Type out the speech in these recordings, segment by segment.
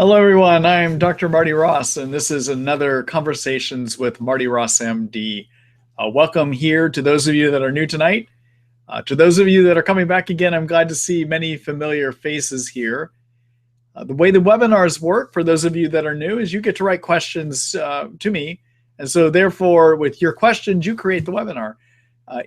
Hello, everyone. I'm Dr. Marty Ross, and this is another Conversations with Marty Ross MD. Welcome here to those of you that are new tonight. To those of you that are coming back again, I'm glad to see many familiar faces here. The way the webinars work, for those of you that are new, is you get to write questions to me. And so therefore, with your questions, you create the webinar.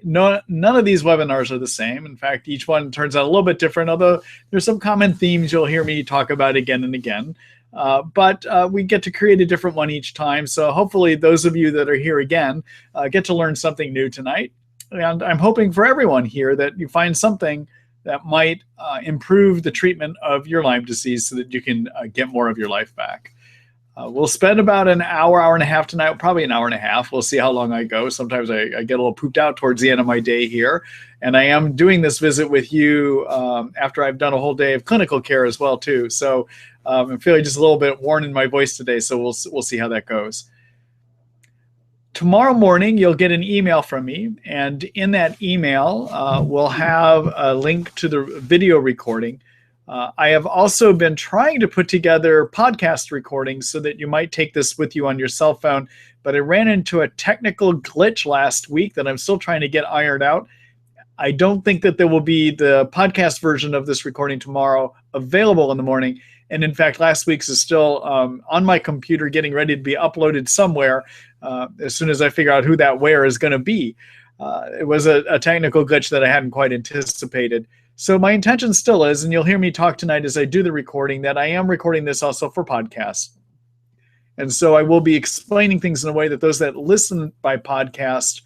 None of these webinars are the same. In fact, each one turns out a little bit different, although there's some common themes you'll hear me talk about again and again. But we get to create a different one each time. So hopefully those of you that are here again get to learn something new tonight. And I'm hoping for everyone here that you find something that might improve the treatment of your Lyme disease so that you can get more of your life back. We'll spend about an hour and a half tonight, probably an hour and a half. We'll see how long I go. Sometimes I get a little pooped out towards the end of my day here. And I am doing this visit with you after I've done a whole day of clinical care as well, too. So I'm feeling just a little bit worn in my voice today, so we'll see how that goes. Tomorrow morning, you'll get an email from me. And in that email, we'll have a link to the video recording. I have also been trying to put together podcast recordings so that you might take this with you on your cell phone, but I ran into a technical glitch last week that I'm still trying to get ironed out. I don't think that there will be the podcast version of this recording tomorrow available in the morning. And in fact, last week's is still on my computer getting ready to be uploaded somewhere as soon as I figure out who that where is going to be. It was a technical glitch that I hadn't quite anticipated. So my intention still is, and you'll hear me talk tonight as I do the recording, that I am recording this also for podcasts. And so I will be explaining things in a way that those that listen by podcast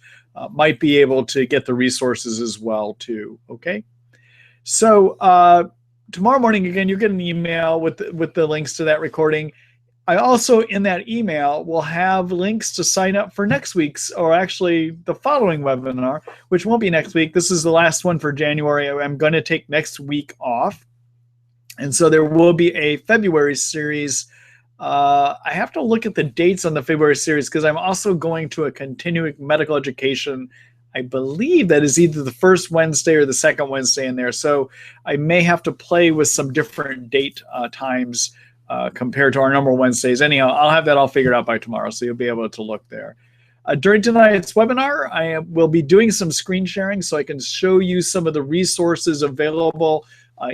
might be able to get the resources as well too, okay? So tomorrow morning, again, you'll get an email with the links to that recording. I also, in that email, will have links to sign up for next week's, or actually the following webinar, which won't be next week. This is the last one for January. I'm going to take next week off. And so there will be a February series. I have to look at the dates on the February series because I'm also going to a continuing medical education. I believe that is either the first Wednesday or the second Wednesday in there. So I may have to play with some different date times compared to our normal Wednesdays. Anyhow, I'll have that all figured out by tomorrow, so you'll be able to look there. During tonight's webinar, I will be doing some screen sharing so I can show you some of the resources available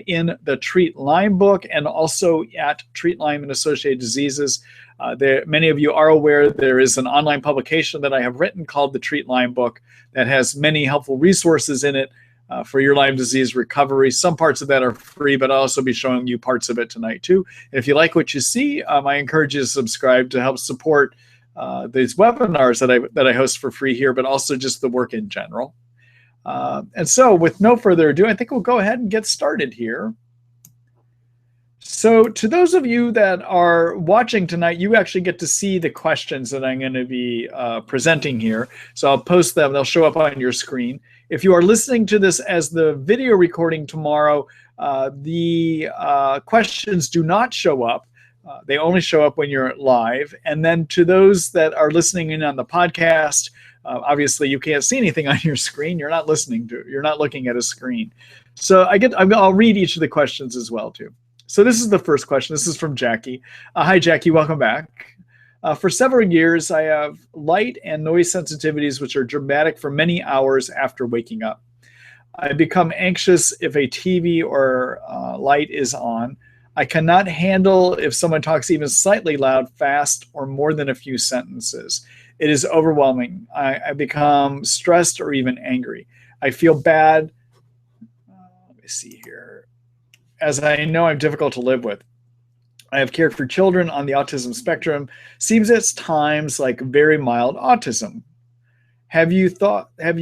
in the Treat Lyme book and also at Treat Lyme and Associated Diseases. Many of you are aware there is an online publication that I have written called the Treat Lyme book that has many helpful resources in it for your Lyme disease recovery. Some parts of that are free, but I'll also be showing you parts of it tonight too. If you like what you see, I encourage you to subscribe to help support these webinars that I host for free here, but also just the work in general. And so with no further ado, I think we'll go ahead and get started here. So to those of you that are watching tonight, you actually get to see the questions that I'm going to be presenting here. So I'll post them. They'll show up on your screen. If you are listening to this as the video recording tomorrow, the questions do not show up. They only show up when you're live. And then to those that are listening in on the podcast, obviously you can't see anything on your screen. You're not looking at a screen. So I'll read each of the questions as well too. So this is the first question. This is from Jackie. Hi, Jackie. Welcome back. For several years, I have light and noise sensitivities, which are dramatic for many hours after waking up. I become anxious if a TV or light is on. I cannot handle if someone talks even slightly loud, fast, or more than a few sentences. It is overwhelming. I become stressed or even angry. I feel bad. Let me see here. As I know I'm difficult to live with. I have cared for children on the autism spectrum. Seems at times like very mild autism. Have you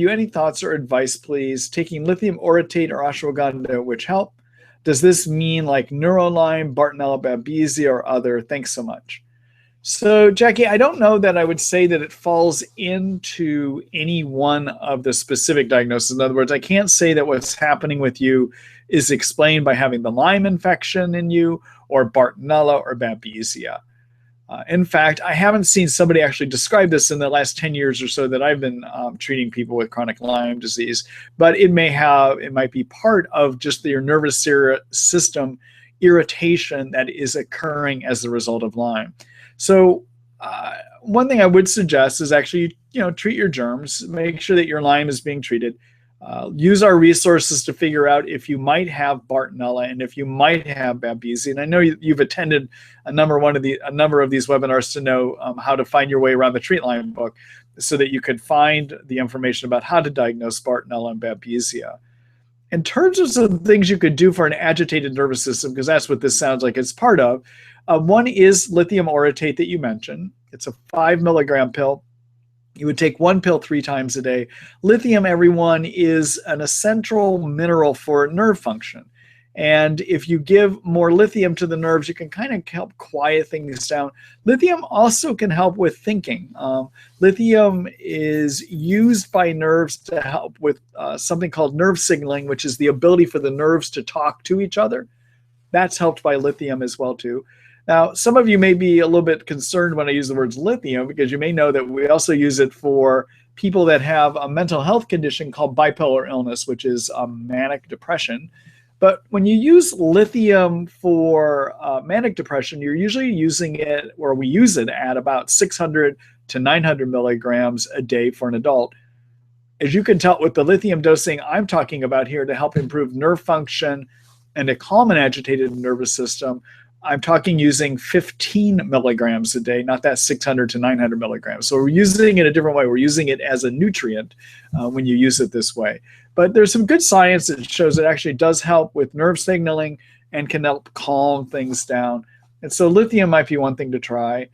any thoughts or advice, please? Taking lithium orotate or ashwagandha, which help? Does this mean like Lyme, Bartonella, babesia, or other? Thanks so much. So, Jackie, I don't know that I would say that it falls into any one of the specific diagnoses. In other words, I can't say that what's happening with you is explained by having the Lyme infection in you or Bartonella or babesia. In fact, I haven't seen somebody actually describe this in the last 10 years or so that I've been treating people with chronic Lyme disease, but it might be part of just your nervous system irritation that is occurring as a result of Lyme. So one thing I would suggest is actually, treat your germs, make sure that your Lyme is being treated. Use our resources to figure out if you might have Bartonella and if you might have babesia. And I know you've attended a number of these webinars to know how to find your way around the Treat Lyme book, so that you could find the information about how to diagnose Bartonella and babesia. In terms of some things you could do for an agitated nervous system, because that's what this sounds like it's part of, one is lithium orotate that you mentioned. It's a 5 milligram pill. You would take 1 pill 3 times a day. Lithium, everyone, is an essential mineral for nerve function. And if you give more lithium to the nerves, you can kind of help quiet things down. Lithium also can help with thinking. Lithium is used by nerves to help with something called nerve signaling, which is the ability for the nerves to talk to each other. That's helped by lithium as well, too. Now, some of you may be a little bit concerned when I use the words lithium, because you may know that we also use it for people that have a mental health condition called bipolar illness, which is manic depression. But when you use lithium for manic depression, you're usually using it, or we use it at about 600 to 900 milligrams a day for an adult. As you can tell with the lithium dosing I'm talking about here to help improve nerve function and to calm an agitated nervous system, I'm talking using 15 milligrams a day, not that 600 to 900 milligrams. So we're using it a different way. We're using it as a nutrient when you use it this way. But there's some good science that shows it actually does help with nerve signaling and can help calm things down. And so lithium might be one thing to try.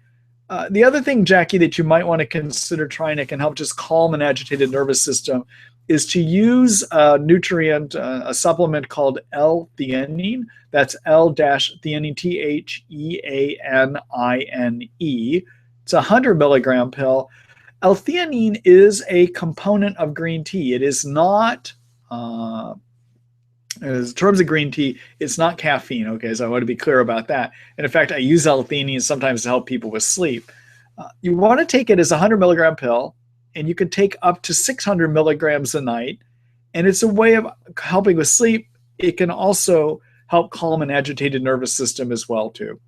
The other thing, Jackie, that you might want to consider trying that can help just calm an agitated nervous system is to use a nutrient, a supplement called L-theanine. That's L-theanine, Theanine. It's a 100 milligram pill. L-theanine is a component of green tea. It is not, in terms of green tea, it's not caffeine, okay? So I want to be clear about that. And in fact, I use L-theanine sometimes to help people with sleep. You want to take it as a 100 milligram pill, and you can take up to 600 milligrams a night. And it's a way of helping with sleep. It can also help calm an agitated nervous system as well, too.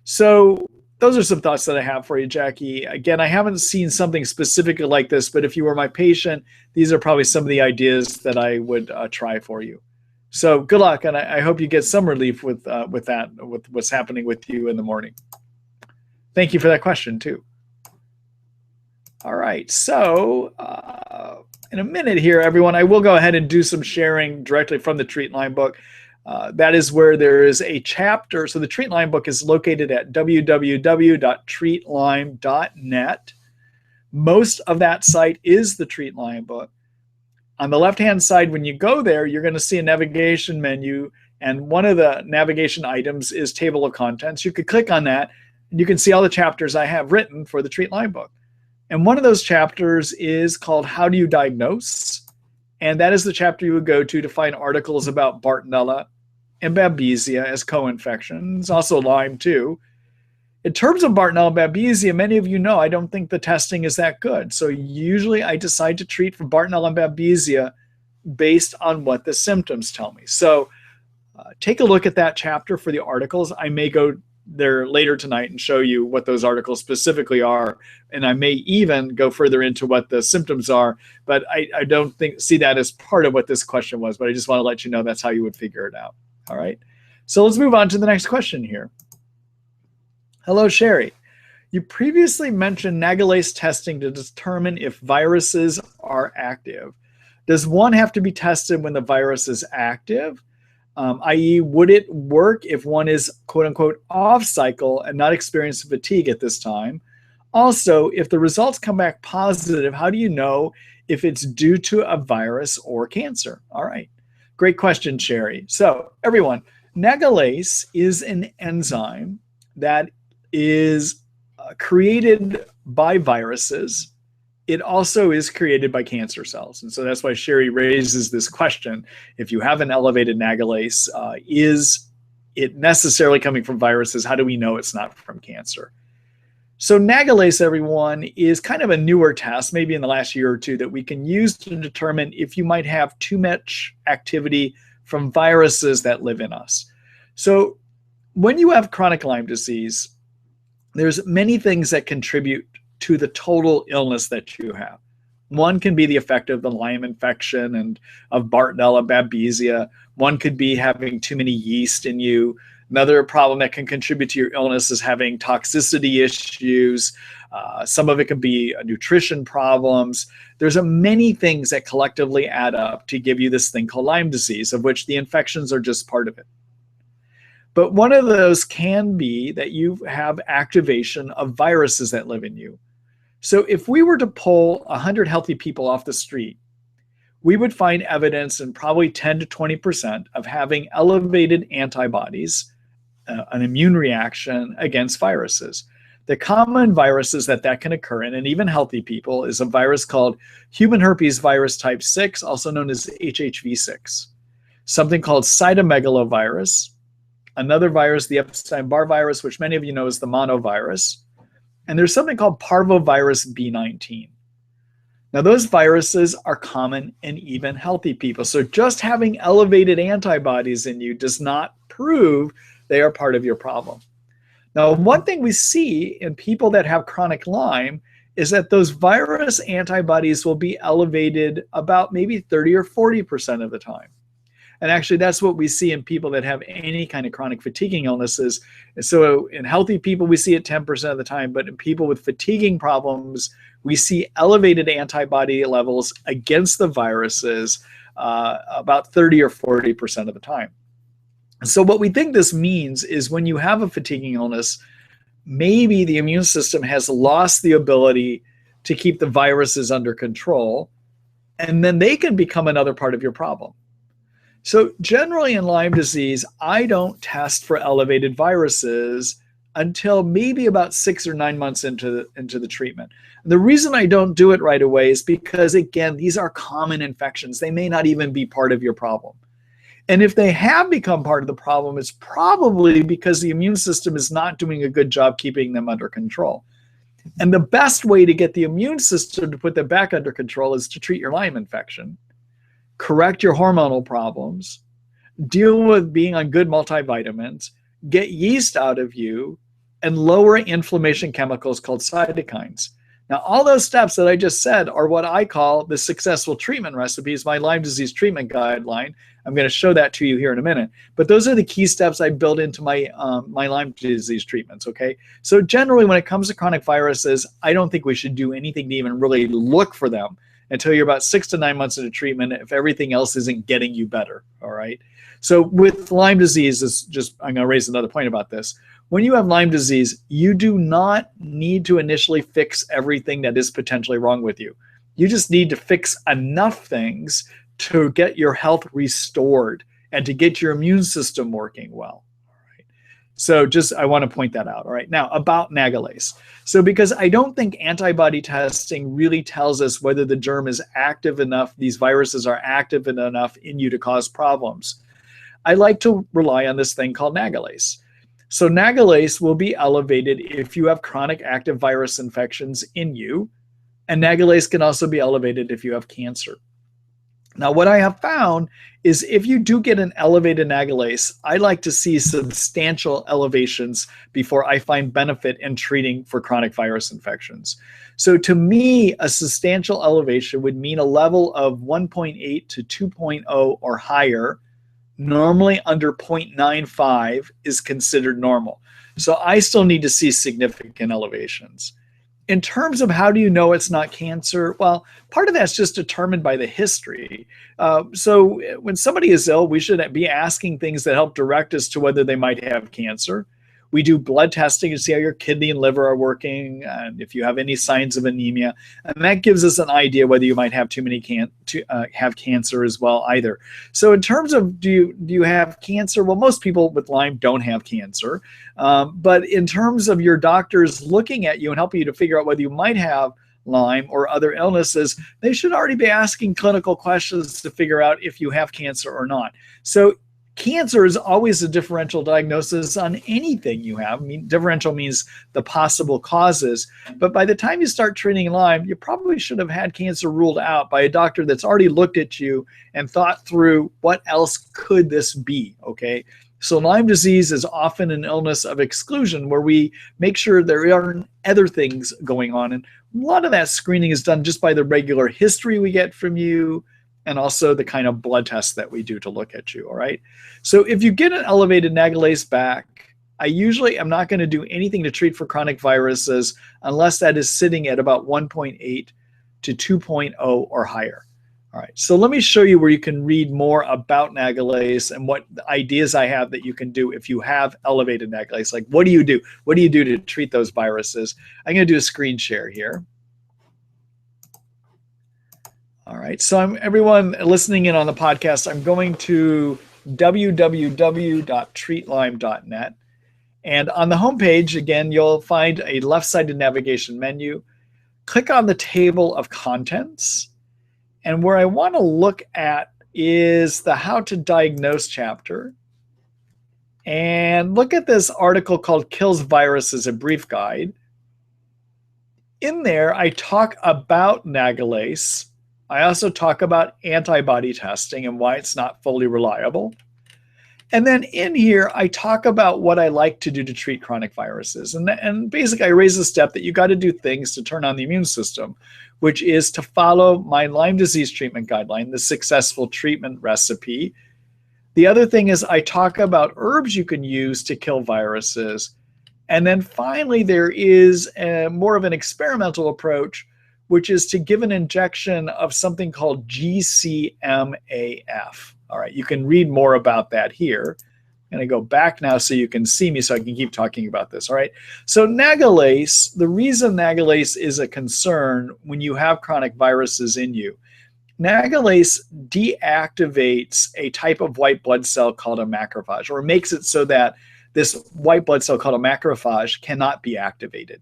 So those are some thoughts that I have for you, Jackie. Again, I haven't seen something specifically like this, but if you were my patient, these are probably some of the ideas that I would try for you. So good luck, and I hope you get some relief with what's happening with you in the morning. Thank you for that question, too. All right, so in a minute here, everyone, I will go ahead and do some sharing directly from the Treat Lyme book. That is where there is a chapter. So the Treat Lyme book is located at www.treatlyme.net. Most of that site is the Treat Lyme book. On the left-hand side, when you go there, you're going to see a navigation menu, and one of the navigation items is table of contents. You could click on that, and you can see all the chapters I have written for the Treat Lyme book. And one of those chapters is called How Do You Diagnose? And that is the chapter you would go to find articles about Bartonella and babesia as co-infections, also Lyme too. In terms of Bartonella and babesia, many of you know I don't think the testing is that good. So usually I decide to treat for Bartonella and babesia based on what the symptoms tell me. So take a look at that chapter for the articles. I may go there later tonight and show you what those articles specifically are, and I may even go further into what the symptoms are, but I don't see that as part of what this question was, but I just want to let you know that's how you would figure it out. All right, so let's move on to the next question here. Hello, Sherry. You previously mentioned nagalas testing to determine if viruses are active. Does one have to be tested when the virus is active? I.e., would it work if one is quote-unquote off cycle and not experiencing fatigue at this time? Also, if the results come back positive, how do you know if it's due to a virus or cancer? All right, great question, Sherry. So everyone, nagalase is an enzyme that is created by viruses. It also is created by cancer cells. And so that's why Sherry raises this question. If you have an elevated nagalase, is it necessarily coming from viruses? How do we know it's not from cancer? So nagalase, everyone, is kind of a newer test, maybe in the last year or two, that we can use to determine if you might have too much activity from viruses that live in us. So when you have chronic Lyme disease, there's many things that contribute to the total illness that you have. One can be the effect of the Lyme infection and of Bartonella, babesia. One could be having too many yeast in you. Another problem that can contribute to your illness is having toxicity issues. Some of it can be nutrition problems. There's many things that collectively add up to give you this thing called Lyme disease, of which the infections are just part of it. But one of those can be that you have activation of viruses that live in you. So if we were to pull 100 healthy people off the street, we would find evidence in probably 10 to 20% of having elevated antibodies, an immune reaction against viruses. The common viruses that can occur in, and even healthy people, is a virus called human herpes virus type 6, also known as HHV6, something called cytomegalovirus, another virus, the Epstein-Barr virus, which many of you know is the monovirus, and there's something called parvovirus B19. Now, those viruses are common in even healthy people. So just having elevated antibodies in you does not prove they are part of your problem. Now, one thing we see in people that have chronic Lyme is that those virus antibodies will be elevated about maybe 30 or 40% of the time. And actually, that's what we see in people that have any kind of chronic fatiguing illnesses. And so in healthy people, we see it 10% of the time, but in people with fatiguing problems, we see elevated antibody levels against the viruses about 30 or 40% of the time. So what we think this means is when you have a fatiguing illness, maybe the immune system has lost the ability to keep the viruses under control, and then they can become another part of your problem. So generally in Lyme disease, I don't test for elevated viruses until maybe about 6 or 9 months into the treatment. And the reason I don't do it right away is because, again, these are common infections. They may not even be part of your problem. And if they have become part of the problem, it's probably because the immune system is not doing a good job keeping them under control. And the best way to get the immune system to put them back under control is to treat your Lyme infection, correct your hormonal problems, deal with being on good multivitamins, get yeast out of you, and lower inflammation chemicals called cytokines. Now, all those steps that I just said are what I call the successful treatment recipes, my Lyme disease treatment guideline. I'm going to show that to you here in a minute. But those are the key steps I build into my Lyme disease treatments, okay? So generally, when it comes to chronic viruses, I don't think we should do anything to even really look for them until you're about 6 to 9 months into treatment if everything else isn't getting you better, all right? So with Lyme disease, I'm going to raise another point about this. When you have Lyme disease, you do not need to initially fix everything that is potentially wrong with you. You just need to fix enough things to get your health restored and to get your immune system working well. All right. So I want to point that out. All right. Now about nagalas. So because I don't think antibody testing really tells us whether the germ is active enough, these viruses are active enough in you to cause problems, I like to rely on this thing called nagalas. So nagalas will be elevated if you have chronic active virus infections in you, and nagalas can also be elevated if you have cancer. Now, what I have found is if you do get an elevated nagalase, I like to see substantial elevations before I find benefit in treating for chronic virus infections. So to me, a substantial elevation would mean a level of 1.8 to 2.0 or higher. Normally under 0.95 is considered normal. So I still need to see significant elevations. In terms of how do you know it's not cancer? Well, part of that's just determined by the history. So when somebody is ill, we should be asking things that help direct us to whether they might have cancer. We do blood testing to see how your kidney and liver are working, and if you have any signs of anemia, and that gives us an idea whether you might have have cancer as well either. So in terms of do you have cancer? Well, most people with Lyme don't have cancer, but in terms of your doctors looking at you and helping you to figure out whether you might have Lyme or other illnesses, they should already be asking clinical questions to figure out if you have cancer or not. So cancer is always a differential diagnosis on anything you have. I mean, differential means the possible causes. But by the time you start treating Lyme, you probably should have had cancer ruled out by a doctor that's already looked at you and thought through what else could this be, okay? So Lyme disease is often an illness of exclusion where we make sure there aren't other things going on. And a lot of that screening is done just by the regular history we get from you and also the kind of blood tests that we do to look at you, all right? So if you get an elevated nagalase back, I usually am not going to do anything to treat for chronic viruses unless that is sitting at about 1.8 to 2.0 or higher. All right, so let me show you where you can read more about nagalase and what ideas I have that you can do if you have elevated nagalase. Like, what do you do? What do you do to treat those viruses? I'm going to do a screen share here. All right, so everyone listening in on the podcast, I'm going to www.treatlyme.net. And on the homepage, again, you'll find a left-sided navigation menu. Click on the table of contents. And where I want to look at is the How to Diagnose chapter. And look at this article called Kills Viruses, a Brief Guide. In there, I talk about nagalase. I also talk about antibody testing and why it's not fully reliable. And then in here, I talk about what I like to do to treat chronic viruses. And basically, I raise the step that you got to do things to turn on the immune system, which is to follow my Lyme disease treatment guideline, the successful treatment recipe. The other thing is I talk about herbs you can use to kill viruses. And then finally, there is more of an experimental approach, which is to give an injection of something called GCMAF. All right, you can read more about that here. I'm going to go back now so you can see me so I can keep talking about this. All right, so nagalase, the reason nagalase is a concern when you have chronic viruses in you, nagalase deactivates a type of white blood cell called a macrophage, or makes it so that this white blood cell called a macrophage cannot be activated.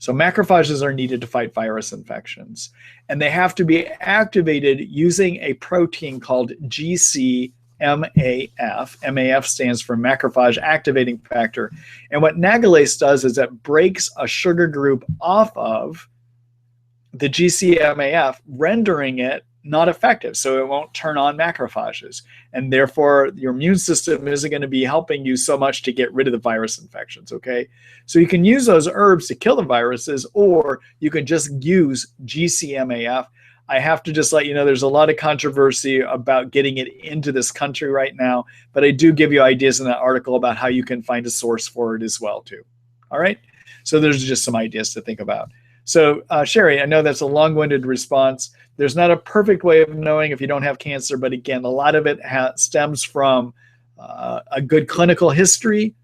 So macrophages are needed to fight virus infections, and they have to be activated using a protein called GCMAF. MAF stands for macrophage activating factor. And what nagalase does is it breaks a sugar group off of the GCMAF, rendering it not effective, so it won't turn on macrophages. And therefore, your immune system isn't going to be helping you so much to get rid of the virus infections, okay? So you can use those herbs to kill the viruses, or you can just use GCMAF. I have to just let you know there's a lot of controversy about getting it into this country right now, but I do give you ideas in that article about how you can find a source for it as well, too. All right? So there's just some ideas to think about. So, Sherry, I know that's a long-winded response. There's not a perfect way of knowing if you don't have cancer, but again, a lot of it stems from a good clinical history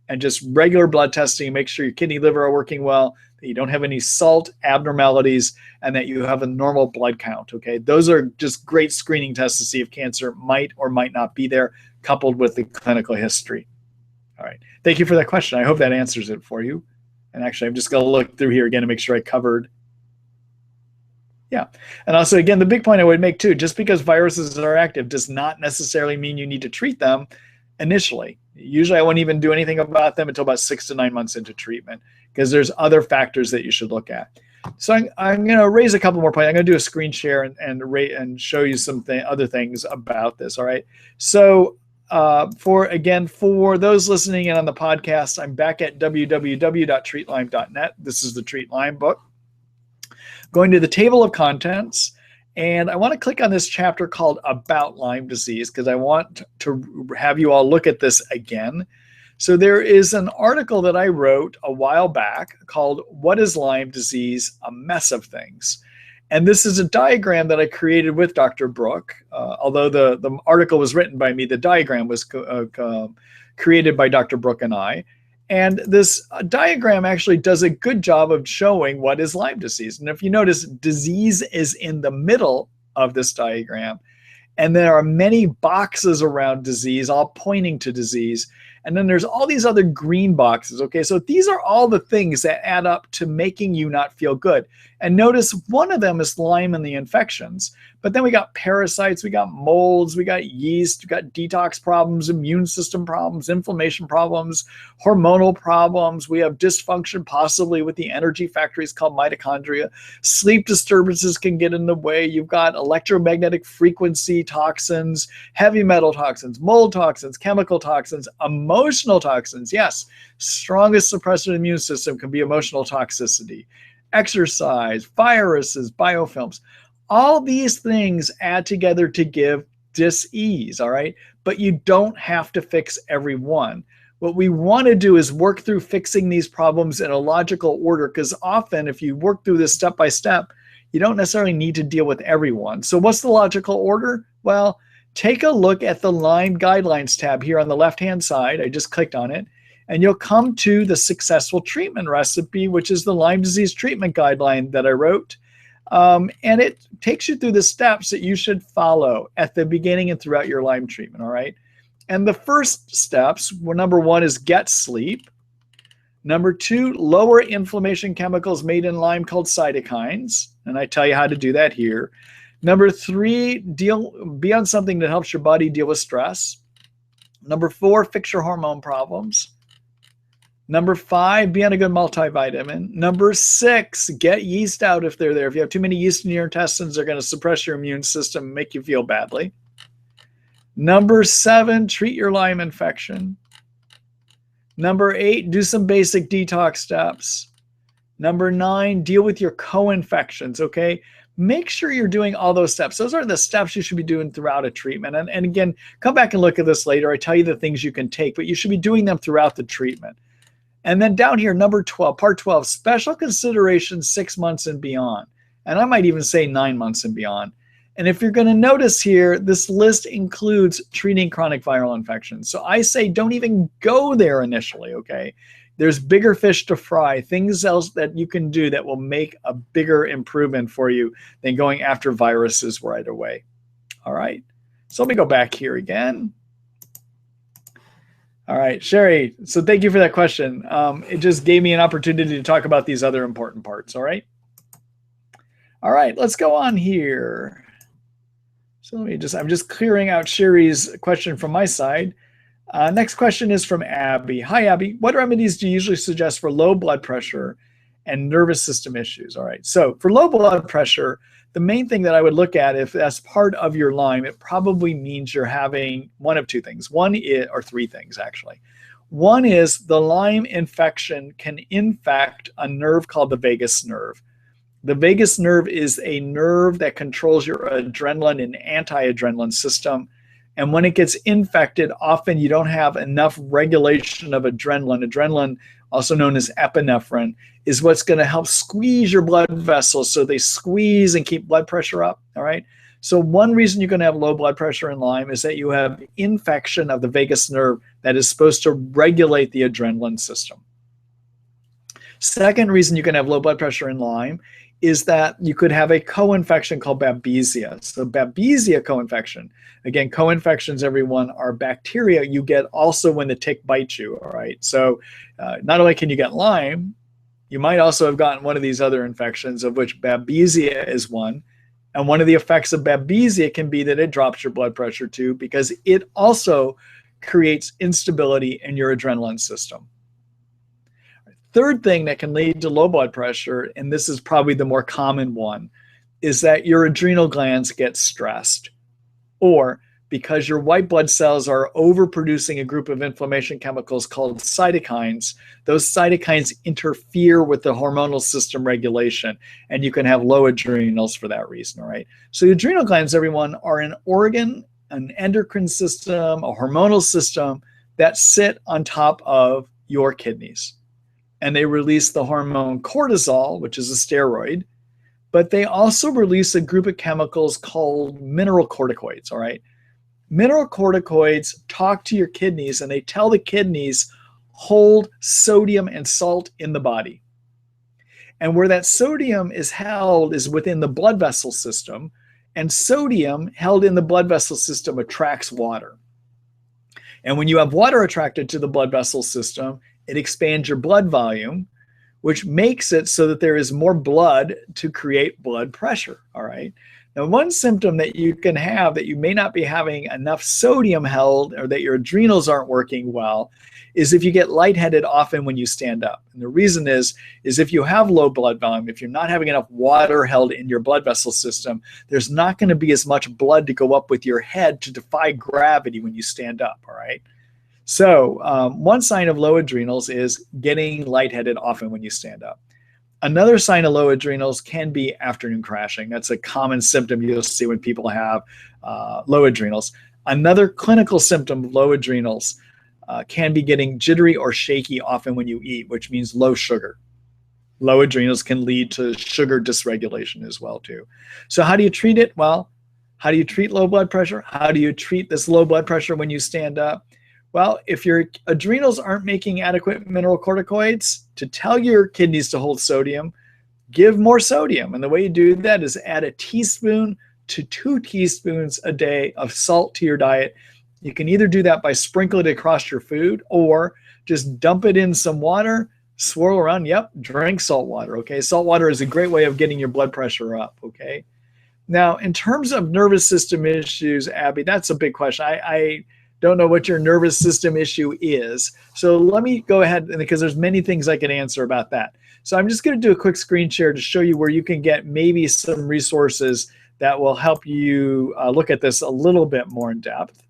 and just regular blood testing. Make sure your kidney, liver are working well, that you don't have any salt abnormalities, and that you have a normal blood count, okay? Those are just great screening tests to see if cancer might or might not be there, coupled with the clinical history. All right. Thank you for that question. I hope that answers it for you. And actually, I'm just going to look through here again to make sure I covered. Yeah. And also, again, the big point I would make, too, just because viruses are active does not necessarily mean you need to treat them initially. Usually, I won't even do anything about them until about 6 to 9 months into treatment, because there's other factors that you should look at. So I'm going to raise a couple more points. I'm going to do a screen share and show you some other things about this, all right? So for those listening in on the podcast, I'm back at www.treatlyme.net. This is the Treat Lyme book. Going to the table of contents, and I want to click on this chapter called About Lyme Disease, because I want to have you all look at this again. So there is an article that I wrote a while back called What is Lyme Disease? A Mess of Things. And this is a diagram that I created with Dr. Brook. Although the article was written by me, the diagram was created by Dr. Brook and I. And this diagram actually does a good job of showing what is Lyme disease. And if you notice, disease is in the middle of this diagram. And there are many boxes around disease, all pointing to disease. And then there's all these other green boxes, okay? So these are all the things that add up to making you not feel good. And notice one of them is Lyme and the infections. But then we got parasites, we got molds, we got yeast, we got detox problems, immune system problems, inflammation problems, hormonal problems. We have dysfunction possibly with the energy factories called mitochondria. Sleep disturbances can get in the way. You've got electromagnetic frequency toxins, heavy metal toxins, mold toxins, chemical toxins, emotional toxins. Yes, strongest suppressor of the immune system can be emotional toxicity. Exercise, viruses, biofilms. All these things add together to give dis-ease, all right? But you don't have to fix every one. What we want to do is work through fixing these problems in a logical order, because often if you work through this step by step, you don't necessarily need to deal with everyone. So what's the logical order? Well, take a look at the Lyme guidelines tab here on the left-hand side. I just clicked on it. And you'll come to the successful treatment recipe, which is the Lyme disease treatment guideline that I wrote. And it takes you through the steps that you should follow at the beginning and throughout your Lyme treatment, all right? And the first steps, well, number one is get sleep. Number two, lower inflammation chemicals made in Lyme called cytokines. And I tell you how to do that here. Number three, be on something that helps your body deal with stress. Number four, fix your hormone problems. Number five, be on a good multivitamin. Number six, get yeast out if they're there. If you have too many yeast in your intestines, they're going to suppress your immune system and make you feel badly. Number seven, treat your Lyme infection. Number eight, do some basic detox steps. Number nine, deal with your co-infections, okay? Make sure you're doing all those steps. Those are the steps you should be doing throughout a treatment. And again, come back and look at this later. I tell you the things you can take, but you should be doing them throughout the treatment. And then down here, number 12, part 12, special consideration 6 months and beyond. And I might even say 9 months and beyond. And if you're going to notice here, this list includes treating chronic viral infections. So I say don't even go there initially, okay? There's bigger fish to fry, things else that you can do that will make a bigger improvement for you than going after viruses right away. All right, so let me go back here again. All right, Sherry, so thank you for that question. It just gave me an opportunity to talk about these other important parts, all right? All right, let's go on here. So I'm just clearing out Sherry's question from my side. Next question is from Abby. Hi, Abby. What remedies do you usually suggest for low blood pressure and nervous system issues? All right, so for low blood pressure, the main thing that I would look at, if that's part of your Lyme, it probably means you're having one of two things. Or three things, actually. One is the Lyme infection can infect a nerve called the vagus nerve. The vagus nerve is a nerve that controls your adrenaline and anti-adrenaline system. And when it gets infected, often you don't have enough regulation of adrenaline. Adrenaline, also known as epinephrine, is what's going to help squeeze your blood vessels so they squeeze and keep blood pressure up, all right? So one reason you're going to have low blood pressure in Lyme is that you have infection of the vagus nerve that is supposed to regulate the adrenaline system. Second reason you can have low blood pressure in Lyme is that you could have a co-infection called babesia. So babesia co-infection, again, co-infections, everyone, are bacteria you get also when the tick bites you, all right? So not only can you get Lyme, you might also have gotten one of these other infections, of which babesia is one. And one of the effects of babesia can be that it drops your blood pressure too, because it also creates instability in your adrenaline system. Third thing that can lead to low blood pressure, and this is probably the more common one, is that your adrenal glands get stressed, or because your white blood cells are overproducing a group of inflammation chemicals called cytokines, those cytokines interfere with the hormonal system regulation, and you can have low adrenals for that reason, all right? So the adrenal glands, everyone, are an organ, an endocrine system, a hormonal system that sit on top of your kidneys. And they release the hormone cortisol, which is a steroid, but they also release a group of chemicals called mineralocorticoids, all right? Mineralocorticoids talk to your kidneys and they tell the kidneys, hold sodium and salt in the body. And where that sodium is held is within the blood vessel system, and sodium held in the blood vessel system attracts water. And when you have water attracted to the blood vessel system, it expands your blood volume, which makes it so that there is more blood to create blood pressure, all right? Now, one symptom that you can have that you may not be having enough sodium held or that your adrenals aren't working well is if you get lightheaded often when you stand up. And the reason is if you have low blood volume, if you're not having enough water held in your blood vessel system, there's not going to be as much blood to go up with your head to defy gravity when you stand up, all right? So one sign of low adrenals is getting lightheaded often when you stand up. Another sign of low adrenals can be afternoon crashing. That's a common symptom you'll see when people have low adrenals. Another clinical symptom of low adrenals can be getting jittery or shaky often when you eat, which means low sugar. Low adrenals can lead to sugar dysregulation as well, too. So how do you treat it? Well, how do you treat low blood pressure? How do you treat this low blood pressure when you stand up? Well, if your adrenals aren't making adequate mineralocorticoids to tell your kidneys to hold sodium, give more sodium. And the way you do that is add a teaspoon to 2 teaspoons a day of salt to your diet. You can either do that by sprinkling it across your food or just dump it in some water, swirl around. Yep, drink salt water, okay? Salt water is a great way of getting your blood pressure up, okay? Now, in terms of nervous system issues, Abby, that's a big question. I don't know what your nervous system issue is. So let me go ahead, because there's many things I can answer about that. So I'm just going to do a quick screen share to show you where you can get maybe some resources that will help you look at this a little bit more in depth.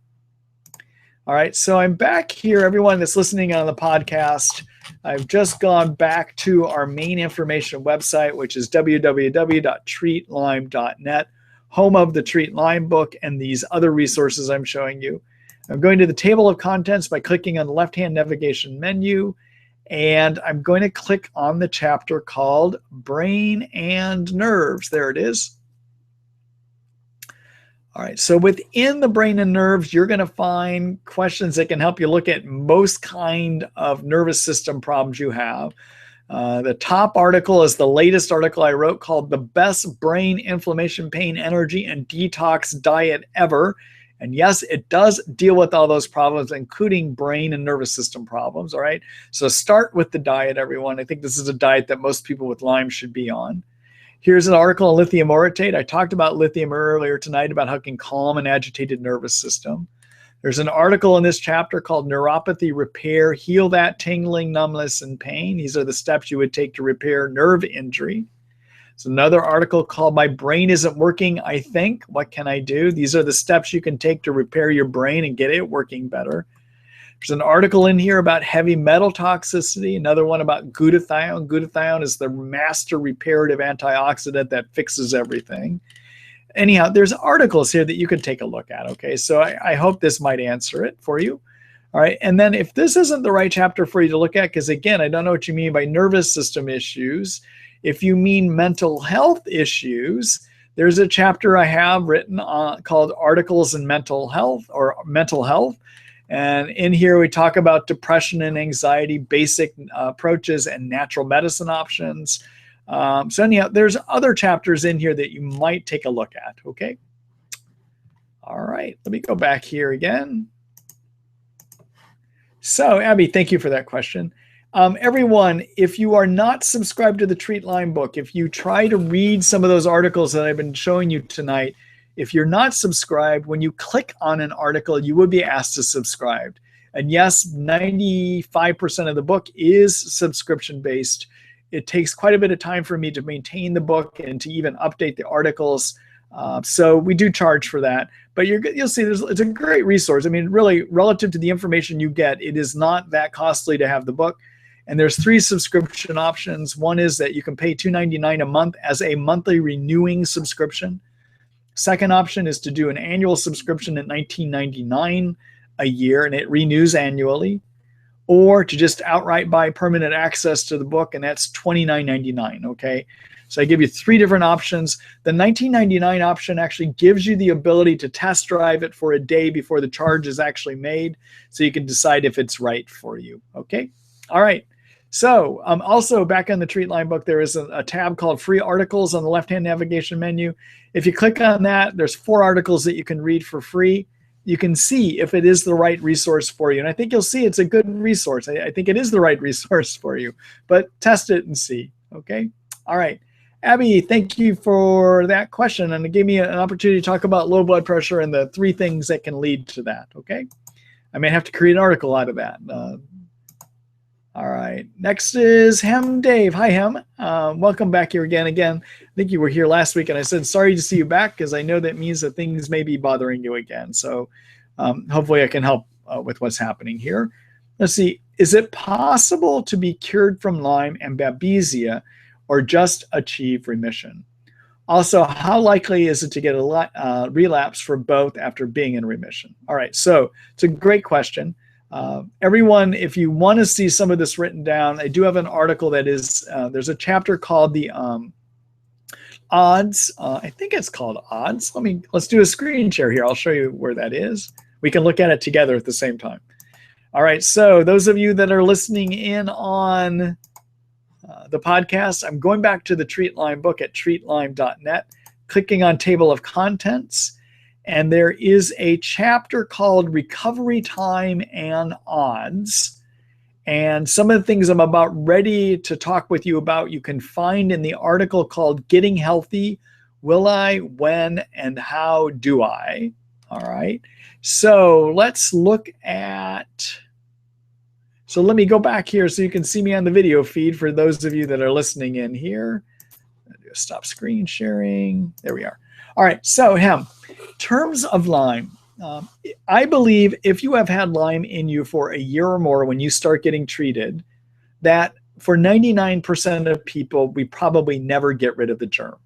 All right, so I'm back here. Everyone that's listening on the podcast, I've just gone back to our main information website, which is www.treatlyme.net, home of the Treat Lyme book and these other resources I'm showing you. I'm going to the table of contents by clicking on the left-hand navigation menu, and I'm going to click on the chapter called Brain and Nerves. There it is. All right, so within the brain and nerves, you're going to find questions that can help you look at most kind of nervous system problems you have. The top article is the latest article I wrote called The Best Brain Inflammation, Pain, Energy, and Detox Diet Ever. And yes, it does deal with all those problems, including brain and nervous system problems, all right? So start with the diet, everyone. I think this is a diet that most people with Lyme should be on. Here's an article on lithium orotate. I talked about lithium earlier tonight about how it can calm an agitated nervous system. There's an article in this chapter called Neuropathy Repair, Heal That Tingling, Numbness, and Pain. These are the steps you would take to repair nerve injury. There's another article called My Brain Isn't Working, I Think. What can I do? These are the steps you can take to repair your brain and get it working better. There's an article in here about heavy metal toxicity, another one about glutathione. Glutathione is the master reparative antioxidant that fixes everything. Anyhow, there's articles here that you can take a look at, okay? So I hope this might answer it for you. All right, and then if this isn't the right chapter for you to look at, because again, I don't know what you mean by nervous system issues. If you mean mental health issues, there's a chapter I have written called Articles in Mental Health or Mental Health. And in here, we talk about depression and anxiety, basic approaches, and natural medicine options. So anyhow, there's other chapters in here that you might take a look at, okay? All right, let me go back here again. So Abby, thank you for that question. Everyone, if you are not subscribed to the Treat Lyme book, if you try to read some of those articles that I've been showing you tonight, if you're not subscribed, when you click on an article, you would be asked to subscribe. And yes, 95% of the book is subscription-based. It takes quite a bit of time for me to maintain the book and to even update the articles. So we do charge for that. But you'll see it's a great resource. I mean, really, relative to the information you get, it is not that costly to have the book. And there's 3 subscription options. One is that you can pay $2.99 a month as a monthly renewing subscription. Second option is to do an annual subscription at $19.99 a year, and it renews annually. Or to just outright buy permanent access to the book, and that's $29.99, okay? So I give you 3 different options. The $19.99 option actually gives you the ability to test drive it for a day before the charge is actually made, so you can decide if it's right for you, okay? All right. So also back on the Treat Lyme book, there is a tab called Free Articles on the left-hand navigation menu. If you click on that, there's 4 articles that you can read for free. You can see if it is the right resource for you. And I think you'll see it's a good resource. I think it is the right resource for you, but test it and see, okay? All right. Abby, thank you for that question, and it gave me an opportunity to talk about low blood pressure and the 3 things that can lead to that, okay? I may have to create an article out of that. All right, next is Hem Dave. Hi, Hem. Welcome back here again. I think you were here last week, and I said sorry to see you back because I know that means that things may be bothering you again. So hopefully I can help with what's happening here. Let's see. Is it possible to be cured from Lyme and babesia or just achieve remission? Also, how likely is it to get a relapse for both after being in remission? All right, so it's a great question. Everyone, if you want to see some of this written down, I do have an article that is, there's a chapter called the odds. I think it's called odds. Let's do a screen share here. I'll show you where that is. We can look at it together at the same time. All right, so those of you that are listening in on the podcast, I'm going back to the Treat Lyme book at treatlyme.net, clicking on Table of Contents, and there is a chapter called Recovery Time and Odds. And some of the things I'm about ready to talk with you about, you can find in the article called Getting Healthy, Will I, When, and How Do I? All right, so let's look at... So let me go back here so you can see me on the video feed for those of you that are listening in here. Stop screen sharing. There we are. All right, so Hem, terms of Lyme. I believe if you have had Lyme in you for a year or more when you start getting treated, that for 99% of people, we probably never get rid of the germ.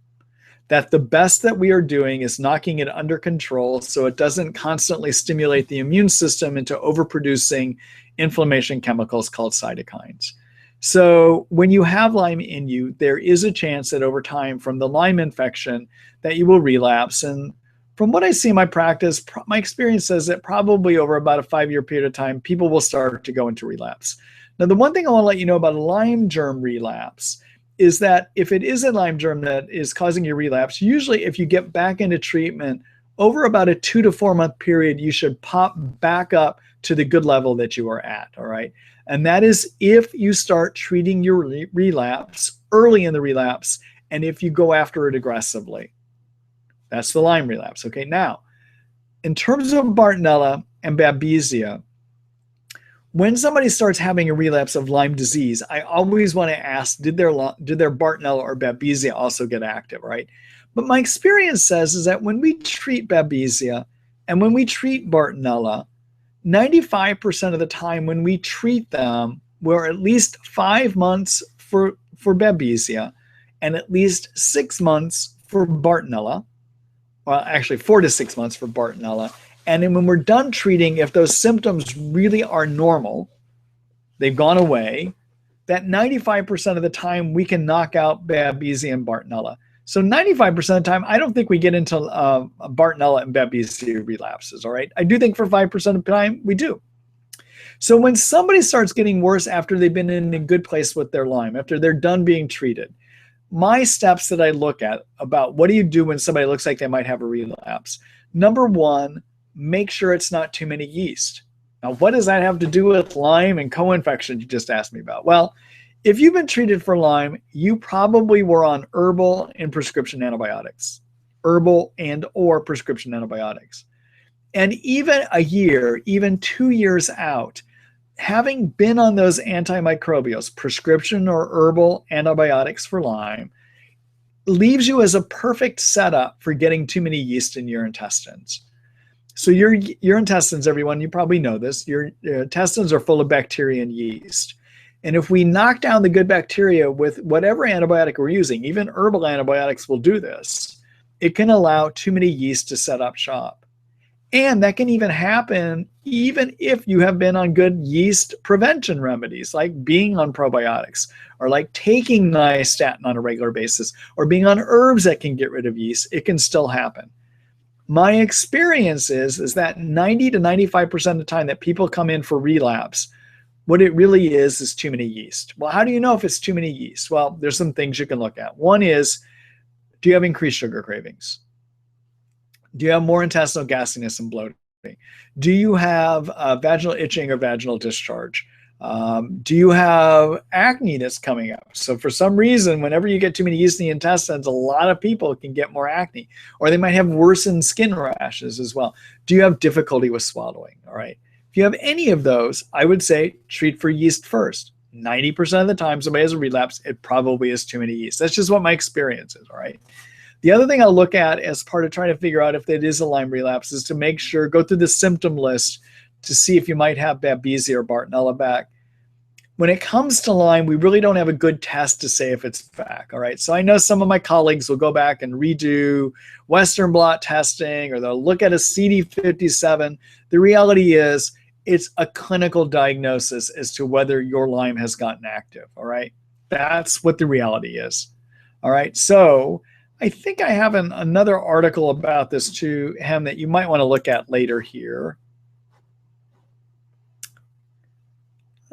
That the best that we are doing is knocking it under control so it doesn't constantly stimulate the immune system into overproducing inflammation chemicals called cytokines. So when you have Lyme in you, there is a chance that over time from the Lyme infection that you will relapse. And from what I see in my practice, my experience says that probably over about a 5-year period of time, people will start to go into relapse. Now, the one thing I want to let you know about a Lyme germ relapse is that if it is a Lyme germ that is causing your relapse, usually if you get back into treatment over about a 2 to 4 month period, you should pop back up to the good level that you are at, all right? And that is if you start treating your relapse early in the relapse and if you go after it aggressively. That's the Lyme relapse, okay? Now, in terms of Bartonella and babesia, when somebody starts having a relapse of Lyme disease, I always want to ask, did their Bartonella or babesia also get active, right? But my experience says is that when we treat babesia and when we treat Bartonella, 95% of the time when we treat them, we're at least 5 months for babesia and at least 6 months for Bartonella. Well, actually 4 to 6 months for Bartonella. And then when we're done treating, if those symptoms really are normal, they've gone away, that 95% of the time we can knock out babesia and Bartonella. So 95% of the time, I don't think we get into Bartonella and babesia relapses, all right? I do think for 5% of the time, we do. So when somebody starts getting worse after they've been in a good place with their Lyme, after they're done being treated, my steps that I look at about what do you do when somebody looks like they might have a relapse? Number one, make sure it's not too many yeast. Now, what does that have to do with Lyme and co-infection you just asked me about? Well, if you've been treated for Lyme, you probably were on herbal and prescription antibiotics, herbal and or prescription antibiotics. And even a year, even 2 years out, having been on those antimicrobials, prescription or herbal antibiotics for Lyme, leaves you as a perfect setup for getting too many yeast in your intestines. So your intestines, everyone, you probably know this, your intestines are full of bacteria and yeast. And if we knock down the good bacteria with whatever antibiotic we're using, even herbal antibiotics will do this, it can allow too many yeast to set up shop. And that can even happen even if you have been on good yeast prevention remedies, like being on probiotics, or like taking nystatin on a regular basis, or being on herbs that can get rid of yeast. It can still happen. My experience is that 90 to 95% of the time that people come in for relapse, what it really is too many yeast. Well, how do you know if it's too many yeast? Well, there's some things you can look at. One is, do you have increased sugar cravings? Do you have more intestinal gasiness and bloating? Do you have vaginal itching or vaginal discharge? Do you have acne that's coming up? So for some reason, whenever you get too many yeast in the intestines, a lot of people can get more acne, or they might have worsened skin rashes as well. Do you have difficulty with swallowing? All right. If you have any of those, I would say treat for yeast first. 90% of the time somebody has a relapse, it probably is too many yeast. That's just what my experience is, all right? The other thing I'll look at as part of trying to figure out if it is a Lyme relapse is to make sure, go through the symptom list to see if you might have babesia or Bartonella back. When it comes to Lyme, we really don't have a good test to say if it's back, all right? So I know some of my colleagues will go back and redo Western blot testing, or they'll look at a CD57. The reality is it's a clinical diagnosis as to whether your Lyme has gotten active, all right? That's what the reality is, all right? So I think I have another article about this too, Hem, that you might want to look at later here.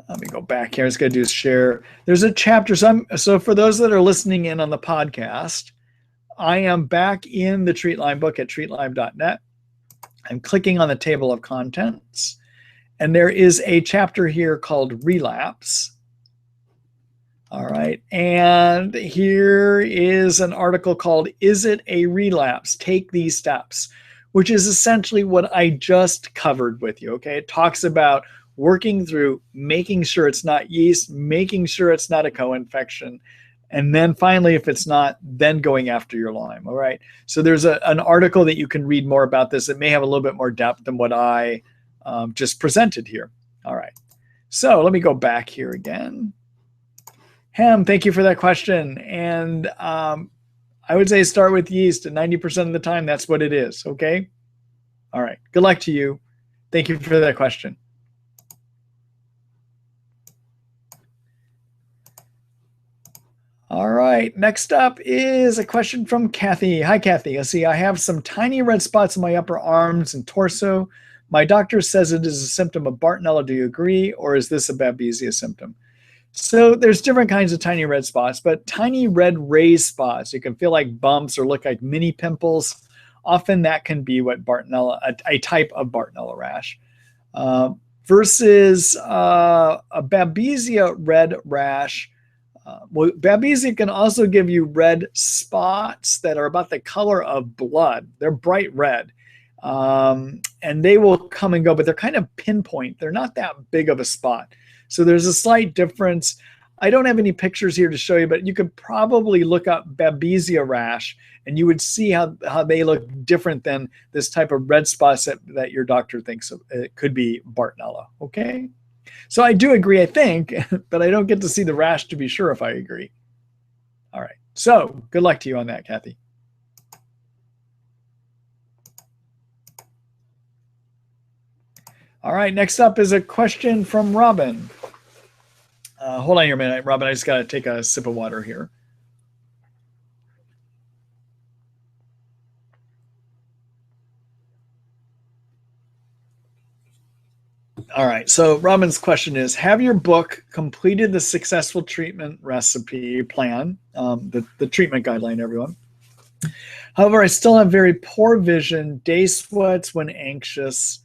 Let me go back here. I'm just going to do share. There's a chapter. So for those that are listening in on the podcast, I am back in the Treat Lyme book at treatlyme.net. I'm clicking on the table of contents, and there is a chapter here called Relapse. All right. And here is an article called Is It a Relapse? Take These Steps, which is essentially what I just covered with you. Okay. It talks about working through making sure it's not yeast, making sure it's not a co-infection, and then finally, if it's not, then going after your Lyme, all right? So there's an article that you can read more about this. It may have a little bit more depth than what I just presented here. All right, so let me go back here again. Hem, thank you for that question. And I would say start with yeast, and 90% of the time, that's what it is, okay? All right, good luck to you. Thank you for that question. All right, next up is a question from Kathy. Hi, Kathy. Let's see, I have some tiny red spots in my upper arms and torso. My doctor says it is a symptom of Bartonella. Do you agree? Or is this a babesia symptom? So there's different kinds of tiny red spots, but tiny red raised spots, you can feel like bumps or look like mini pimples. Often that can be what Bartonella, a type of Bartonella rash. Versus a babesia red rash. Well, babesia can also give you red spots that are about the color of blood. They're bright red, and they will come and go, but they're kind of pinpoint. They're not that big of a spot. So there's a slight difference. I don't have any pictures here to show you, but you could probably look up babesia rash, and you would see how they look different than this type of red spots that your doctor thinks it could be Bartonella, okay? So I do agree, I think, but I don't get to see the rash to be sure if I agree. All right. So good luck to you on that, Kathy. All right. Next up is a question from Robin. Hold on here a minute, Robin. I just got to take a sip of water here. All right, so Robin's question is, have your book completed the successful treatment recipe plan, the treatment guideline, everyone? However, I still have very poor vision, day sweats when anxious,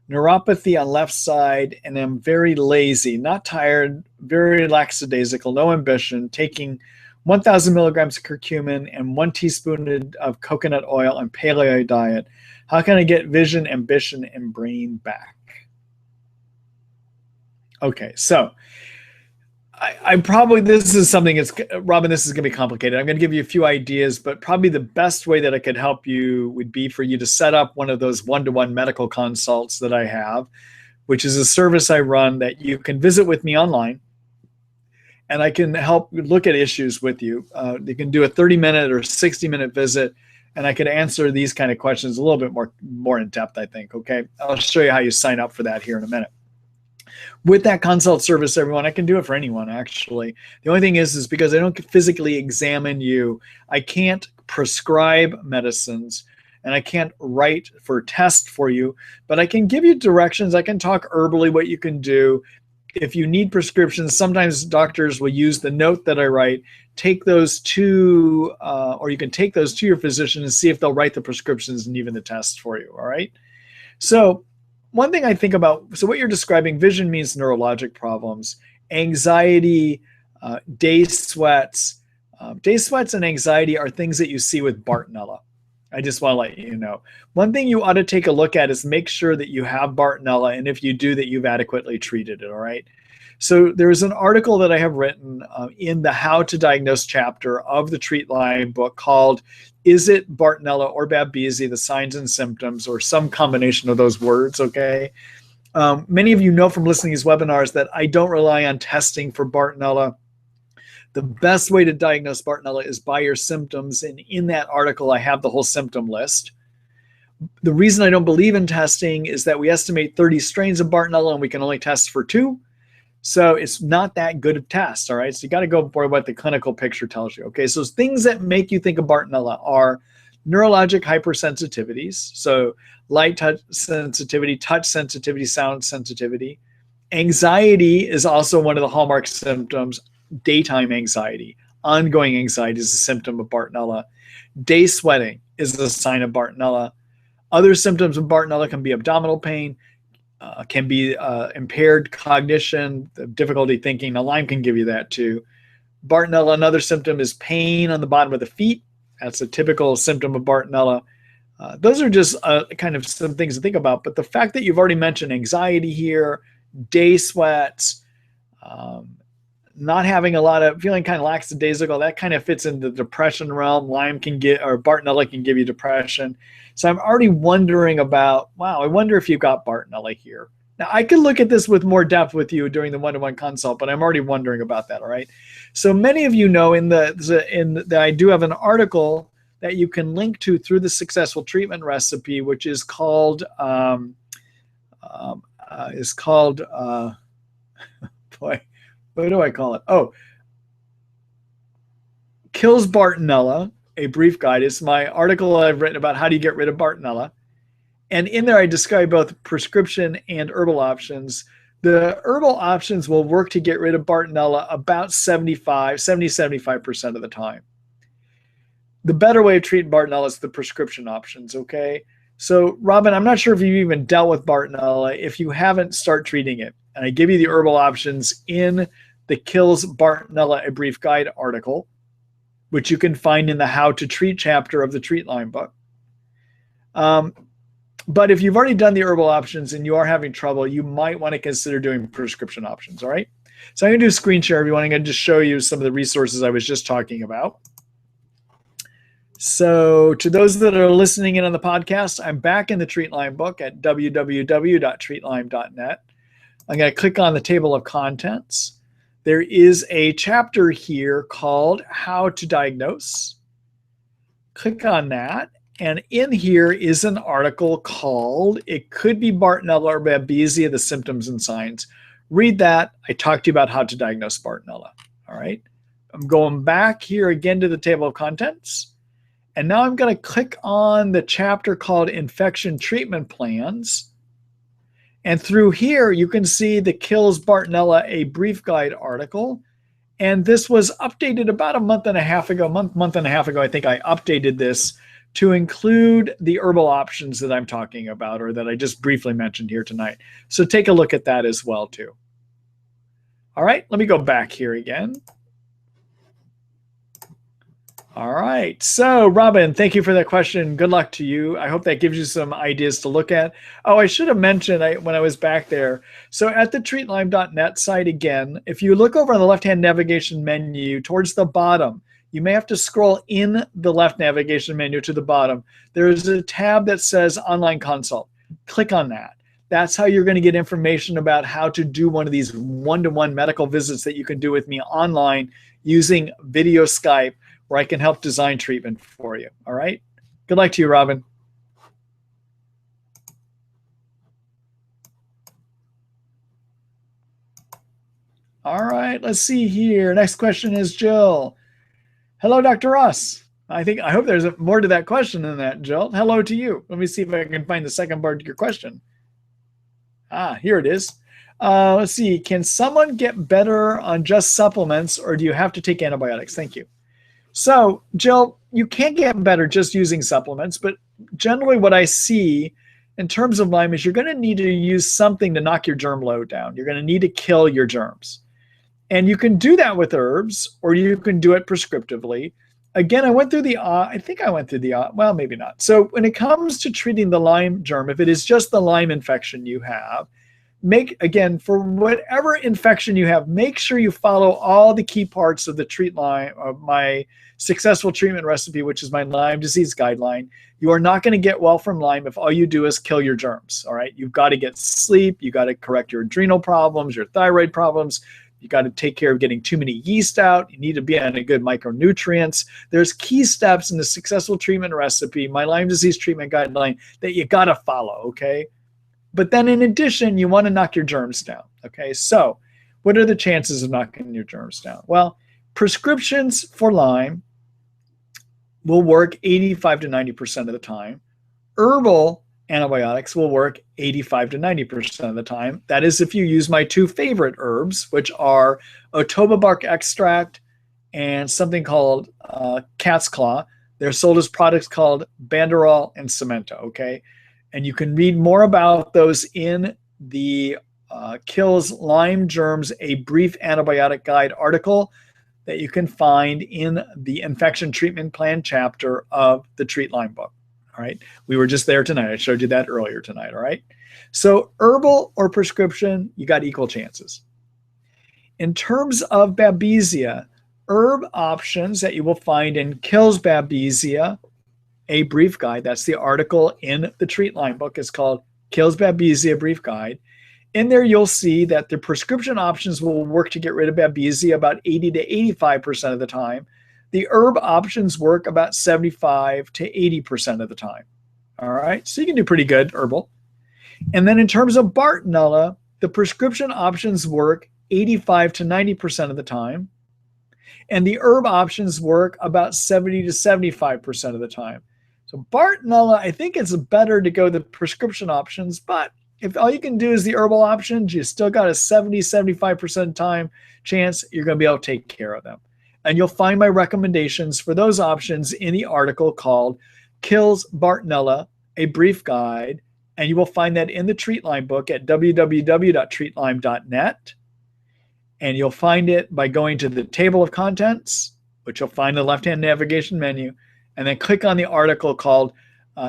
neuropathy on left side, and am very lazy, not tired, very lackadaisical, no ambition, taking 1,000 milligrams of curcumin and 1 teaspoon of coconut oil and paleo diet. How can I get vision, ambition, and brain back? Okay, so I probably, this is something that's, Robin, this is going to be complicated. I'm going to give you a few ideas, but probably the best way that I could help you would be for you to set up one of those one-to-one medical consults that I have, which is a service I run that you can visit with me online, and I can help look at issues with you. You can do a 30-minute or 60-minute visit, and I could answer these kind of questions a little bit more in depth, I think, okay? I'll show you how you sign up for that here in a minute. With that consult service, everyone, I can do it for anyone, actually. The only thing is because I don't physically examine you, I can't prescribe medicines, and I can't write for tests for you, but I can give you directions. I can talk herbally what you can do. If you need prescriptions, sometimes doctors will use the note that I write, take those to, or you can take those to your physician and see if they'll write the prescriptions and even the tests for you, all right? So one thing I think about, so what you're describing, vision means neurologic problems, anxiety, day sweats. Day sweats and anxiety are things that you see with Bartonella. I just want to let you know. One thing you ought to take a look at is make sure that you have Bartonella, and if you do, that you've adequately treated it, all right? So there's an article that I have written in the How to Diagnose chapter of the Treat Lyme book called Is It Bartonella or Babesia, the Signs and Symptoms, or some combination of those words, okay? Many of you know from listening to these webinars that I don't rely on testing for Bartonella. The best way to diagnose Bartonella is by your symptoms, and in that article I have the whole symptom list. The reason I don't believe in testing is that we estimate 30 strains of Bartonella and we can only test for 2. So it's not that good of test, all right? So you got to go for what the clinical picture tells you. Okay, so things that make you think of Bartonella are neurologic hypersensitivities, so light touch sensitivity, sound sensitivity. Anxiety is also one of the hallmark symptoms. Daytime anxiety, ongoing anxiety is a symptom of Bartonella. Day sweating is a sign of Bartonella. Other symptoms of Bartonella can be abdominal pain, can be impaired cognition, difficulty thinking. Now, Lyme can give you that too. Bartonella, another symptom is pain on the bottom of the feet. That's a typical symptom of Bartonella. Those are just kind of some things to think about. But the fact that you've already mentioned anxiety here, day sweats, not having a lot of, feeling kind of lackadaisical, that kind of fits into the depression realm. Lyme can get, or Bartonella can give you depression. So I'm already wondering about, wow, I wonder if you've got Bartonella here. Now, I could look at this with more depth with you during the one-to-one consult, but I'm already wondering about that, all right? So many of you know that I do have an article that you can link to through the Successful Treatment Recipe, which is called, boy, what do I call it? Oh, Kills Bartonella, a brief guide. It's my article I've written about how do you get rid of Bartonella. And in there, I describe both prescription and herbal options. The herbal options will work to get rid of Bartonella about 70-75% of the time. The better way of treating Bartonella is the prescription options, okay? So, Robin, I'm not sure if you've even dealt with Bartonella. If you haven't, start treating it. And I give you the herbal options in the Kills Bartonella, a Brief Guide article, which you can find in the How to Treat chapter of the Treat Lyme book. But if you've already done the herbal options and you are having trouble, you might want to consider doing prescription options, all right? So I'm going to do a screen share, everyone. I'm going to just show you some of the resources I was just talking about. So to those that are listening in on the podcast, I'm back in the Treat Lyme book at www.treatlyme.net. I'm going to click on the table of contents. There is a chapter here called How to Diagnose. Click on that. And in here is an article called It Could Be Bartonella or Babesia, the Symptoms and Signs. Read that. I talked to you about how to diagnose Bartonella. All right. I'm going back here again to the table of contents. And now I'm going to click on the chapter called Infection Treatment Plans. And through here, you can see the Kills Bartonella, a Brief Guide article. And this was updated about a month and a half ago, month and a half ago. I think I updated this to include the herbal options that I'm talking about, or that I just briefly mentioned here tonight. So take a look at that as well too. All right, let me go back here again. All right, so Robin, thank you for that question. Good luck to you. I hope that gives you some ideas to look at. Oh, I should have mentioned when I was back there. So at the treatlyme.net site again, if you look over on the left-hand navigation menu towards the bottom, you may have to scroll in the left navigation menu to the bottom. There's a tab that says Online Consult. Click on that. That's how you're going to get information about how to do one of these one-to-one medical visits that you can do with me online using video Skype, where I can help design treatment for you. All right? Good luck to you, Robin. All right, let's see here. Next question is Jill. Hello, Dr. Ross. I hope there's more to that question than that, Jill. Hello to you. Let me see if I can find the second part of your question. Here it is. Let's see. Can someone get better on just supplements, or do you have to take antibiotics? Thank you. So, Jill, you can't get better just using supplements, but generally what I see in terms of Lyme is you're going to need to use something to knock your germ load down. You're going to need to kill your germs. And you can do that with herbs, or you can do it prescriptively. Again, I went through I think I went through well, maybe not. So when it comes to treating the Lyme germ, if it is just the Lyme infection you have, again, for whatever infection you have, make sure you follow all the key parts of the treat Lyme, of my successful treatment recipe, which is my Lyme disease guideline. You are not going to get well from Lyme if all you do is kill your germs. All right. You've got to get sleep. You got to correct your adrenal problems, your thyroid problems. You got to take care of getting too many yeast out. You need to be on a good micronutrients. There's key steps in the successful treatment recipe, my Lyme disease treatment guideline, that you got to follow. Okay. But then in addition, you want to knock your germs down. Okay. So what are the chances of knocking your germs down? Well, prescriptions for Lyme will work 85 to 90% of the time. Herbal antibiotics will work 85 to 90% of the time. That is if you use my two favorite herbs, which are Otoba bark extract and something called cat's claw. They're sold as products called Banderol and Cemento, okay? And you can read more about those in the Kills Lyme Germs, a Brief Antibiotic Guide article that you can find in the Infection Treatment Plan chapter of the Treat Lyme book. All right. We were just there tonight. I showed you that earlier tonight. All right. So herbal or prescription, you got equal chances. In terms of babesia, herb options that you will find in Kills Babesia, a Brief Guide. That's the article in the Treat Lyme book. It's called Kills Babesia Brief Guide. In there, you'll see that the prescription options will work to get rid of babesia about 80 to 85% of the time. The herb options work about 75 to 80% of the time. All right, so you can do pretty good herbal. And then in terms of Bartonella, the prescription options work 85 to 90% of the time. And the herb options work about 70 to 75% of the time. So Bartonella, I think it's better to go the prescription options, but if all you can do is the herbal options, you still got a 70, 75% time chance you're going to be able to take care of them. And you'll find my recommendations for those options in the article called Kills Bartonella, a Brief Guide. And you will find that in the Treat Lyme book at www.treatlyme.net. And you'll find it by going to the table of contents, which you'll find in the left-hand navigation menu, and then click on the article called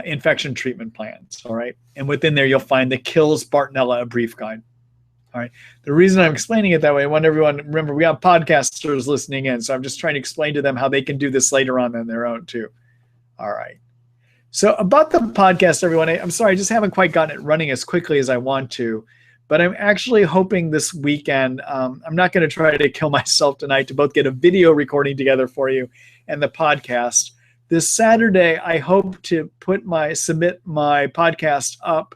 Infection Treatment Plans. All right. And within there, you'll find the Kills Bartonella, a Brief Guide. All right. The reason I'm explaining it that way, I want everyone, remember, we have podcasters listening in, so I'm just trying to explain to them how they can do this later on their own too. All right. So about the podcast, everyone, I'm sorry, I just haven't quite gotten it running as quickly as I want to, but I'm actually hoping this weekend, I'm not going to try to kill myself tonight to both get a video recording together for you and the podcast. This Saturday, I hope to submit my podcast up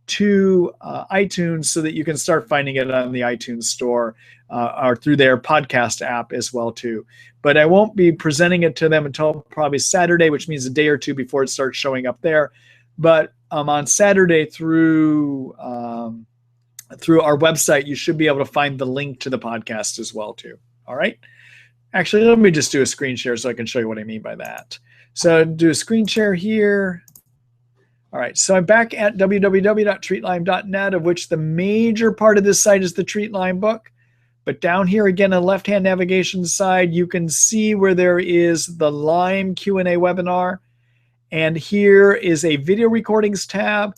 to iTunes so that you can start finding it on the iTunes store or through their podcast app as well too. But I won't be presenting it to them until probably Saturday, which means a day or two before it starts showing up there. But on Saturday through our website, you should be able to find the link to the podcast as well too. All right. Actually, let me just do a screen share so I can show you what I mean by that. So do a screen share here. All right, so I'm back at www.treatlyme.net, of which the major part of this site is the Treat Lyme book. But down here, again, on the left-hand navigation side, you can see where there is the Lyme Q&A webinar. And here is a video recordings tab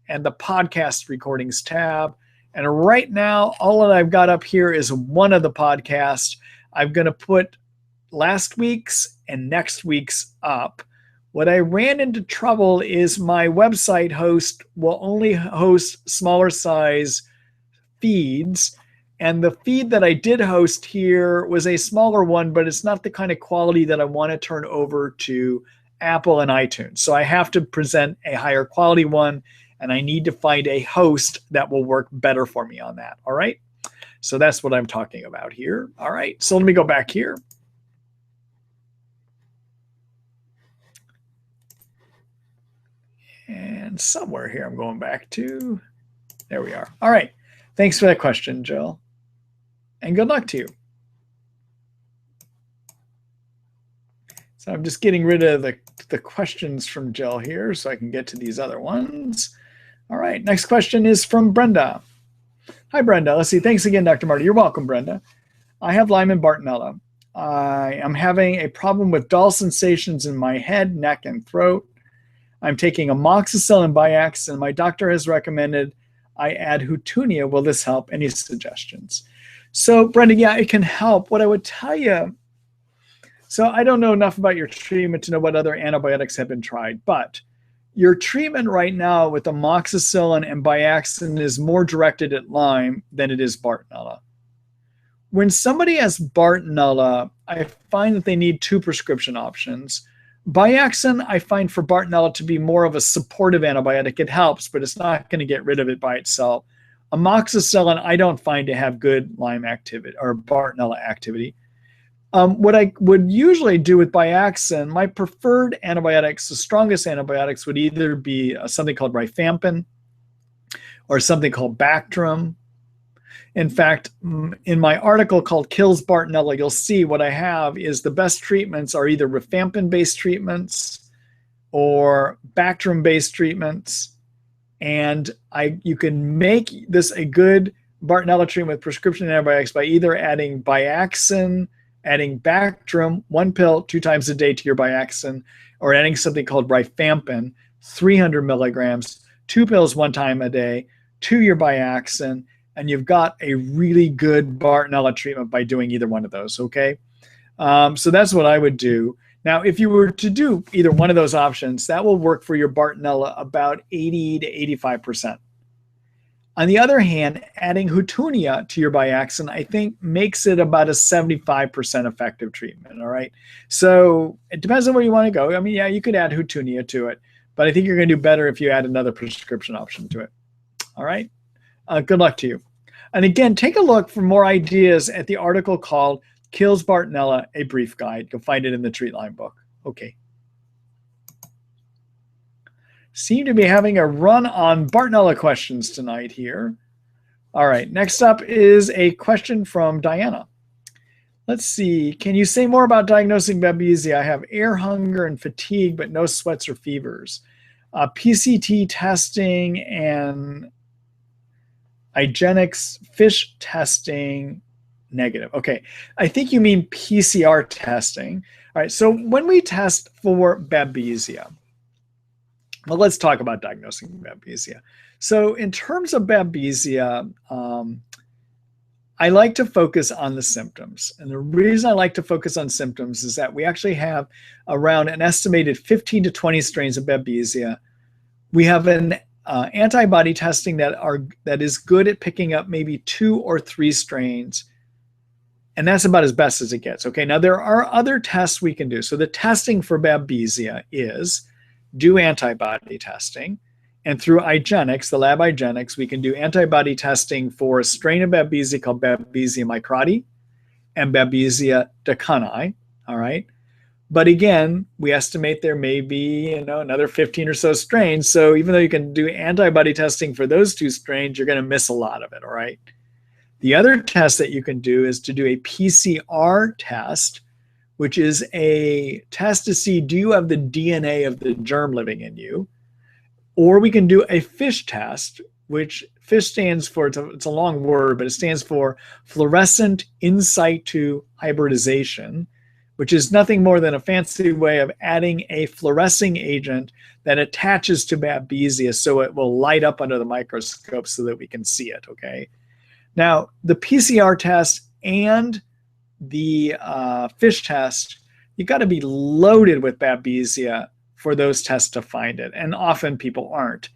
and the podcast recordings tab. And right now, all that I've got up here is one of the podcasts. I'm going to put last week's and next week's up. What I ran into trouble is my website host will only host smaller size feeds. And the feed that I did host here was a smaller one, but it's not the kind of quality that I want to turn over to Apple and iTunes. So I have to present a higher quality one, and I need to find a host that will work better for me on that. All right. So that's what I'm talking about here. All right. So let me go back here. And somewhere here I'm going back to. There we are. All right. Thanks for that question, Jill. And good luck to you. So I'm just getting rid of the questions from Jill here so I can get to these other ones. All right, next question is from Brenda. Hi, Brenda. Let's see. Thanks again, Dr. Marty. You're welcome, Brenda. I have Lyme and Bartonella. I am having a problem with dull sensations in my head, neck, and throat. I'm taking amoxicillin and Biax, and my doctor has recommended I add Hutunia. Will this help? Any suggestions? So, Brenda, yeah, it can help. What I would tell you, so I don't know enough about your treatment to know what other antibiotics have been tried, but your treatment right now with amoxicillin and Biaxin is more directed at Lyme than it is Bartonella. When somebody has Bartonella, I find that they need two prescription options. Biaxin, I find for Bartonella to be more of a supportive antibiotic. It helps, but it's not going to get rid of it by itself. Amoxicillin, I don't find to have good Lyme activity or Bartonella activity. What I would usually do with Biaxin, my preferred antibiotics, the strongest antibiotics would either be something called rifampin or something called Bactrim. In fact, in my article called Kills Bartonella, you'll see what I have is the best treatments are either rifampin-based treatments or Bactrim-based treatments. And you can make this a good Bartonella treatment with prescription antibiotics by either adding Biaxin, adding Bactrim, 1 pill 2 times a day to your Biaxin, or adding something called rifampin, 300 milligrams, 2 pills 1 time a day to your Biaxin, and you've got a really good Bartonella treatment by doing either one of those, okay? So that's what I would do. Now, if you were to do either one of those options, that will work for your Bartonella about 80 to 85%. On the other hand, adding Hutunia to your Biaxin, I think, makes it about a 75% effective treatment, all right? So it depends on where you want to go. I mean, yeah, you could add Hutunia to it, but I think you're going to do better if you add another prescription option to it, all right? Good luck to you. And again, take a look for more ideas at the article called Kills Bartonella, a Brief Guide. You'll find it in the Treat Lyme book. Okay. Seem to be having a run on Bartonella questions tonight here. All right, next up is a question from Diana. Let's see. Can you say more about diagnosing babesia? I have air hunger and fatigue, but no sweats or fevers. PCT testing and IGeneX fish testing negative. Okay, I think you mean PCR testing. All right, so when we test for babesia, well, let's talk about diagnosing babesia. So in terms of babesia, I like to focus on the symptoms. And the reason I like to focus on symptoms is that we actually have around an estimated 15 to 20 strains of babesia. We have an antibody testing that is good at picking up maybe 2 or 3 strains, and that's about as best as it gets. Okay, now there are other tests we can do. So the testing for babesia is do antibody testing, and through IGeneX, the lab IGeneX, we can do antibody testing for a strain of babesia called Babesia microti and Babesia decani. All right. But again, we estimate there may be, another 15 or so strains. So even though you can do antibody testing for those 2 strains, you're going to miss a lot of it, all right? The other test that you can do is to do a PCR test, which is a test to see, do you have the DNA of the germ living in you? Or we can do a FISH test, which FISH stands for, it's a long word, but it stands for fluorescent in situ hybridization, which is nothing more than a fancy way of adding a fluorescing agent that attaches to babesia so it will light up under the microscope so that we can see it, okay? Now, the PCR test and the FISH test, you got to be loaded with babesia for those tests to find it, and often people aren't.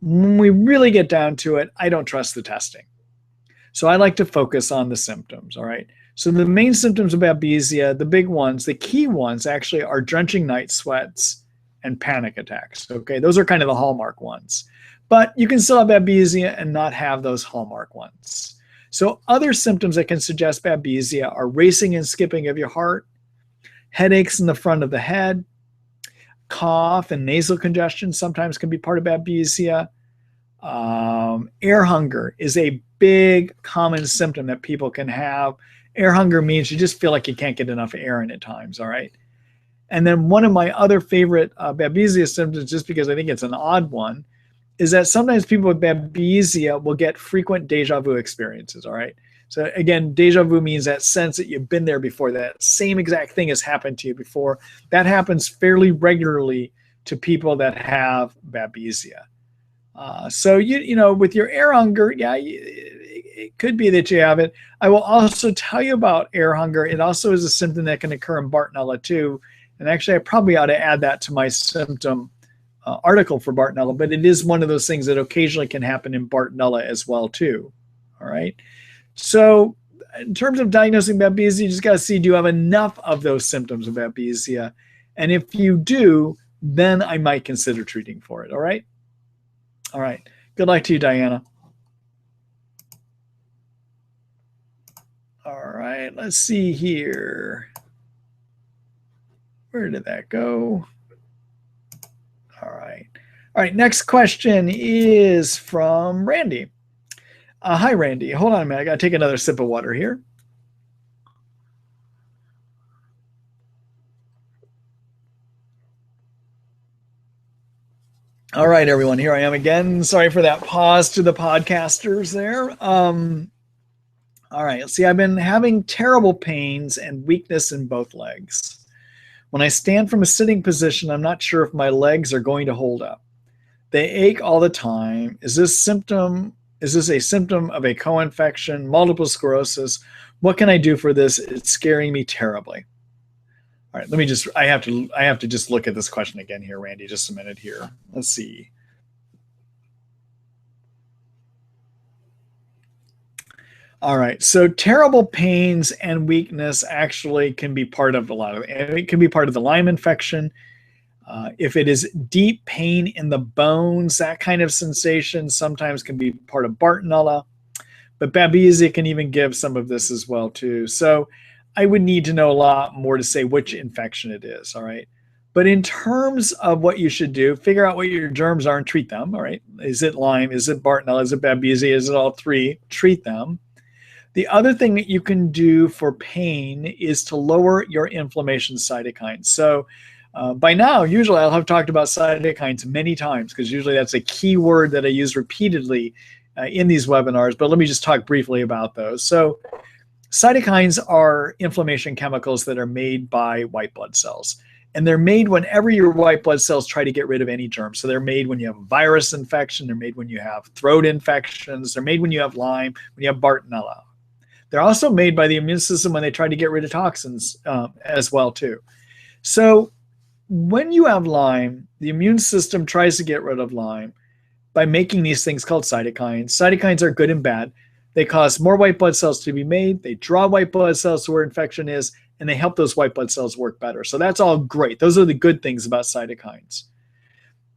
When we really get down to it, I don't trust the testing. So I like to focus on the symptoms, all right? So the main symptoms of babesia, the big ones, the key ones actually are drenching night sweats and panic attacks, okay? Those are kind of the hallmark ones. But you can still have babesia and not have those hallmark ones. So other symptoms that can suggest babesia are racing and skipping of your heart, headaches in the front of the head, cough and nasal congestion sometimes can be part of babesia. Air hunger is a big common symptom that people can have. Air hunger means you just feel like you can't get enough air in at times, all right? And then one of my other favorite babesia symptoms, just because I think it's an odd one, is that sometimes people with babesia will get frequent deja vu experiences, all right? So again, deja vu means that sense that you've been there before, that same exact thing has happened to you before. That happens fairly regularly to people that have babesia. So you know, with your air hunger, yeah, it could be that you have it. I will also tell you about air hunger. It also is a symptom that can occur in Bartonella too. And actually, I probably ought to add that to my symptom article for Bartonella, but it is one of those things that occasionally can happen in Bartonella as well too. All right. So in terms of diagnosing babesia, you just got to see, do you have enough of those symptoms of babesia? And if you do, then I might consider treating for it. All right. All right. Good luck to you, Diana. All right. Let's see here. Where did that go? All right. All right. Next question is from Randy. Hi, Randy. Hold on a minute. I got to take another sip of water here. All right, everyone. Here I am again. Sorry for that pause to the podcasters there. All right. Let's see. I've been having terrible pains and weakness in both legs. When I stand from a sitting position, I'm not sure if my legs are going to hold up. They ache all the time. Is this a symptom of a co-infection, multiple sclerosis? What can I do for this? It's scaring me terribly. All right, I have to just look at this question again here, Randy, just a minute here. Let's see. All right, so terrible pains and weakness actually can be part of it can be part of the Lyme infection. If it is deep pain in the bones, that kind of sensation sometimes can be part of Bartonella, but babesia can even give some of this as well too. So I would need to know a lot more to say which infection it is, all right? But in terms of what you should do, figure out what your germs are and treat them, all right? Is it Lyme? Is it Bartonella? Is it babesia? Is it all three? Treat them. The other thing that you can do for pain is to lower your inflammation cytokines. So by now, usually I'll have talked about cytokines many times because usually that's a key word that I use repeatedly in these webinars, but let me just talk briefly about those. So cytokines are inflammation chemicals that are made by white blood cells. And they're made whenever your white blood cells try to get rid of any germs. So they're made when you have a virus infection. They're made when you have throat infections. They're made when you have Lyme, when you have Bartonella. They're also made by the immune system when they try to get rid of toxins as well too. So when you have Lyme, the immune system tries to get rid of Lyme by making these things called cytokines. Cytokines are good and bad. They cause more white blood cells to be made. They draw white blood cells to where infection is, and they help those white blood cells work better. So that's all great. Those are the good things about cytokines.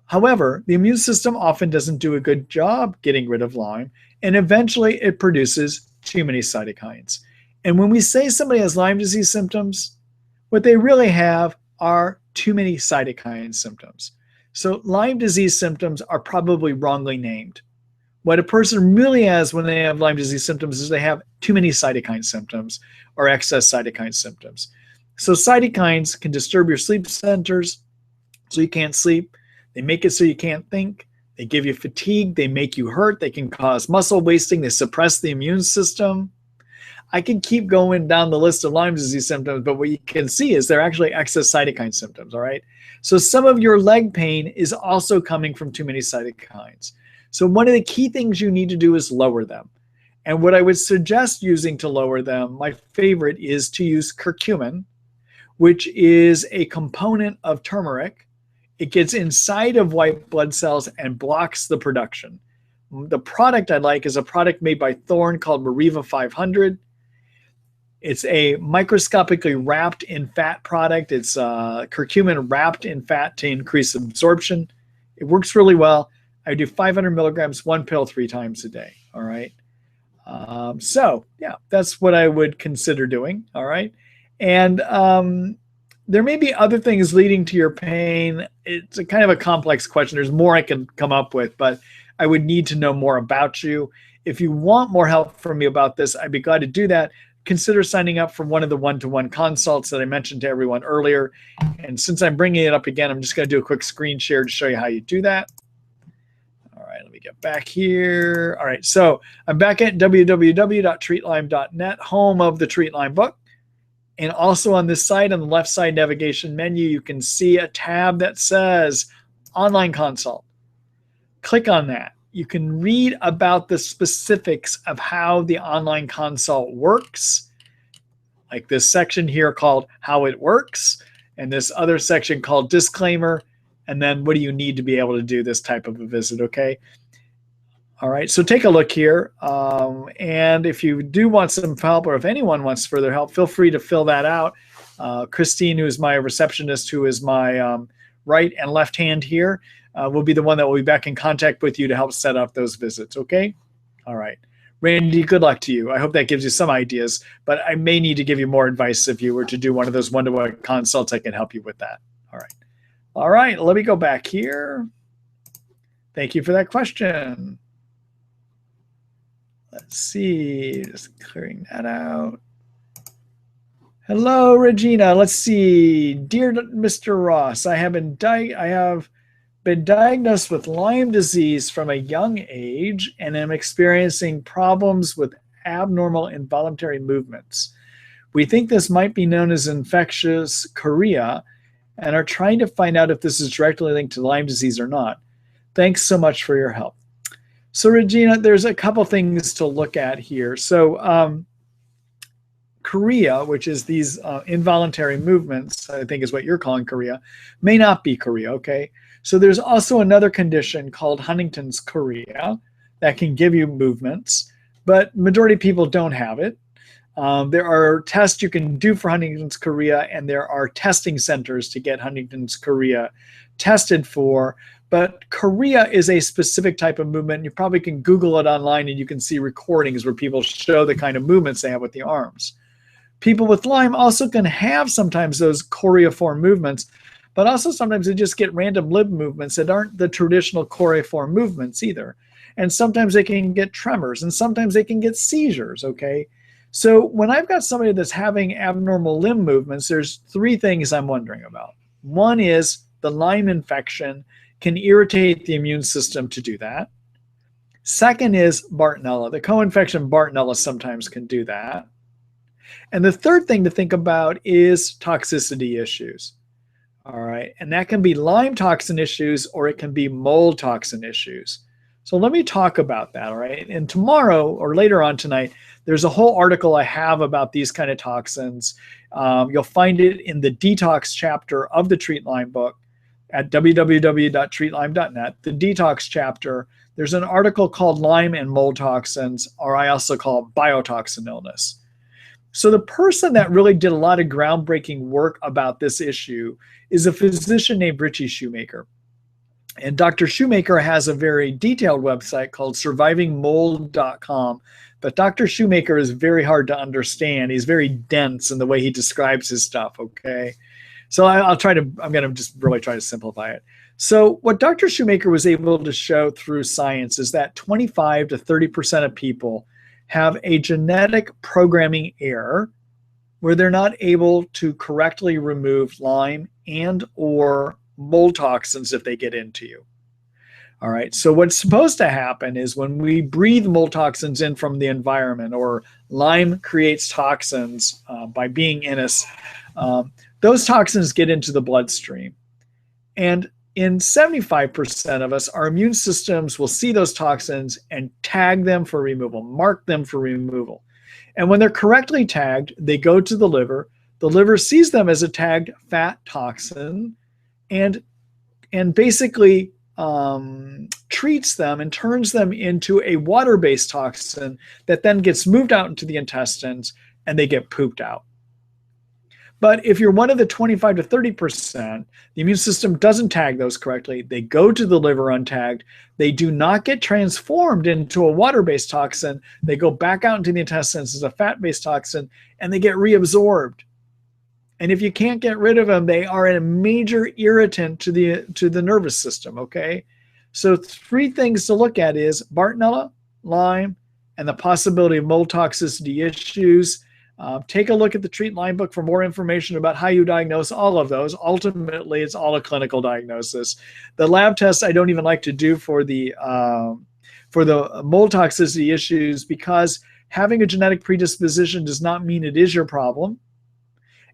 However, the immune system often doesn't do a good job getting rid of Lyme, and eventually it produces too many cytokines. And when we say somebody has Lyme disease symptoms, what they really have are too many cytokine symptoms. So Lyme disease symptoms are probably wrongly named. What a person really has when they have Lyme disease symptoms is they have too many cytokine symptoms or excess cytokine symptoms. So cytokines can disturb your sleep centers so you can't sleep. They make it so you can't think. They give you fatigue. They make you hurt. They can cause muscle wasting. They suppress the immune system. I can keep going down the list of Lyme disease symptoms, but what you can see is they're actually excess cytokine symptoms, all right? So some of your leg pain is also coming from too many cytokines. So one of the key things you need to do is lower them. And what I would suggest using to lower them, my favorite is to use curcumin, which is a component of turmeric. It gets inside of white blood cells and blocks the production. The product I like is a product made by Thorne called Mariva 500. It's a microscopically wrapped in fat product. It's curcumin wrapped in fat to increase absorption. It works really well. I do 500 milligrams, one pill 3 times a day. All right. So yeah, that's what I would consider doing. All right. And there may be other things leading to your pain. It's a kind of a complex question. There's more I can come up with, but I would need to know more about you. If you want more help from me about this, I'd be glad to do that. Consider signing up for one of the one-to-one consults that I mentioned to everyone earlier. And since I'm bringing it up again, I'm just going to do a quick screen share to show you how you do that. All right, right, let me get back here. All right, so I'm back at www.treatlyme.net, home of the Treat Lyme book. And also on this side, on the left side navigation menu, you can see a tab that says Online Consult. Click on that. You can read about the specifics of how the online consult works, like this section here called How It Works, and this other section called Disclaimer, and then what do you need to be able to do this type of a visit, okay? All right, so take a look here, and if you do want some help, or if anyone wants further help, feel free to fill that out. Christine, who is my receptionist, who is my right and left hand here, will be the one that will be back in contact with you to help set up those visits, okay? All right. Randy, good luck to you. I hope that gives you some ideas, but I may need to give you more advice if you were to do one of those one-to-one consults. I can help you with that. All right. All right, let me go back here. Thank you for that question. Let's see, just clearing that out. Hello, Regina. Let's see. Dear Mr. Ross, I have been diagnosed with Lyme disease from a young age and am experiencing problems with abnormal involuntary movements. We think this might be known as infectious chorea and are trying to find out if this is directly linked to Lyme disease or not. Thanks so much for your help. So Regina, there's a couple things to look at here. So chorea, which is these involuntary movements, I think is what you're calling chorea, may not be chorea, okay? So there's also another condition called Huntington's chorea that can give you movements, but majority of people don't have it. There are tests you can do for Huntington's chorea, and there are testing centers to get Huntington's chorea tested for. But chorea is a specific type of movement. You probably can Google it online and you can see recordings where people show the kind of movements they have with the arms. People with Lyme also can have sometimes those choreiform movements, but also sometimes they just get random limb movements that aren't the traditional choreiform movements either. And sometimes they can get tremors, and sometimes they can get seizures, okay? So when I've got somebody that's having abnormal limb movements, there's three things I'm wondering about. One is the Lyme infection can irritate the immune system to do that. Second is Bartonella. The co-infection Bartonella sometimes can do that. And the third thing to think about is toxicity issues. All right, and that can be Lyme toxin issues or it can be mold toxin issues. So let me talk about that, all right? And tomorrow or later on tonight, there's a whole article I have about these kind of toxins. You'll find it in the detox chapter of the Treat Lyme book at www.treatlyme.net, the detox chapter. There's an article called Lyme and Mold Toxins, or I also call it biotoxin illness. So the person that really did a lot of groundbreaking work about this issue is a physician named Richie Shoemaker. And Dr. Shoemaker has a very detailed website called survivingmold.com. But Dr. Shoemaker is very hard to understand. He's very dense in the way he describes his stuff, okay? So I'm going to just really try to simplify it. So what Dr. Shoemaker was able to show through science is that 25 to 30% of people have a genetic programming error where they're not able to correctly remove Lyme and or mold toxins if they get into you. All right, so what's supposed to happen is when we breathe mold toxins in from the environment, or Lyme creates toxins by being in us, those toxins get into the bloodstream. And in 75% of us, our immune systems will see those toxins and tag them for removal, mark them for removal. And when they're correctly tagged, they go to the liver. The liver sees them as a tagged fat toxin and basically treats them and turns them into a water-based toxin that then gets moved out into the intestines and they get pooped out. But if you're one of the 25 to 30%, the immune system doesn't tag those correctly. They go to the liver untagged. They do not get transformed into a water-based toxin. They go back out into the intestines as a fat-based toxin, and they get reabsorbed. And if you can't get rid of them, they are a major irritant to the nervous system, okay? So three things to look at is Bartonella, Lyme, and the possibility of mold toxicity issues. Take a look at the Treat Lyme book for more information about how you diagnose all of those. Ultimately, it's all a clinical diagnosis. The lab tests I don't even like to do for the mold toxicity issues, because having a genetic predisposition does not mean it is your problem.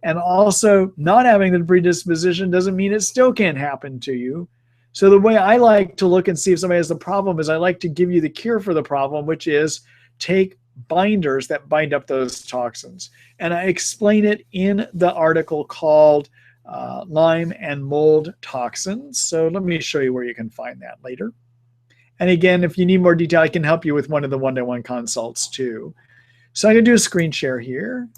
And also, not having the predisposition doesn't mean it still can't happen to you. So the way I like to look and see if somebody has the problem is I like to give you the cure for the problem, which is take binders that bind up those toxins. And I explain it in the article called Lyme and Mold Toxins. So let me show you where you can find that later. And again, if you need more detail, I can help you with one of the one-to-one consults too. So I'm going to do a screen share here.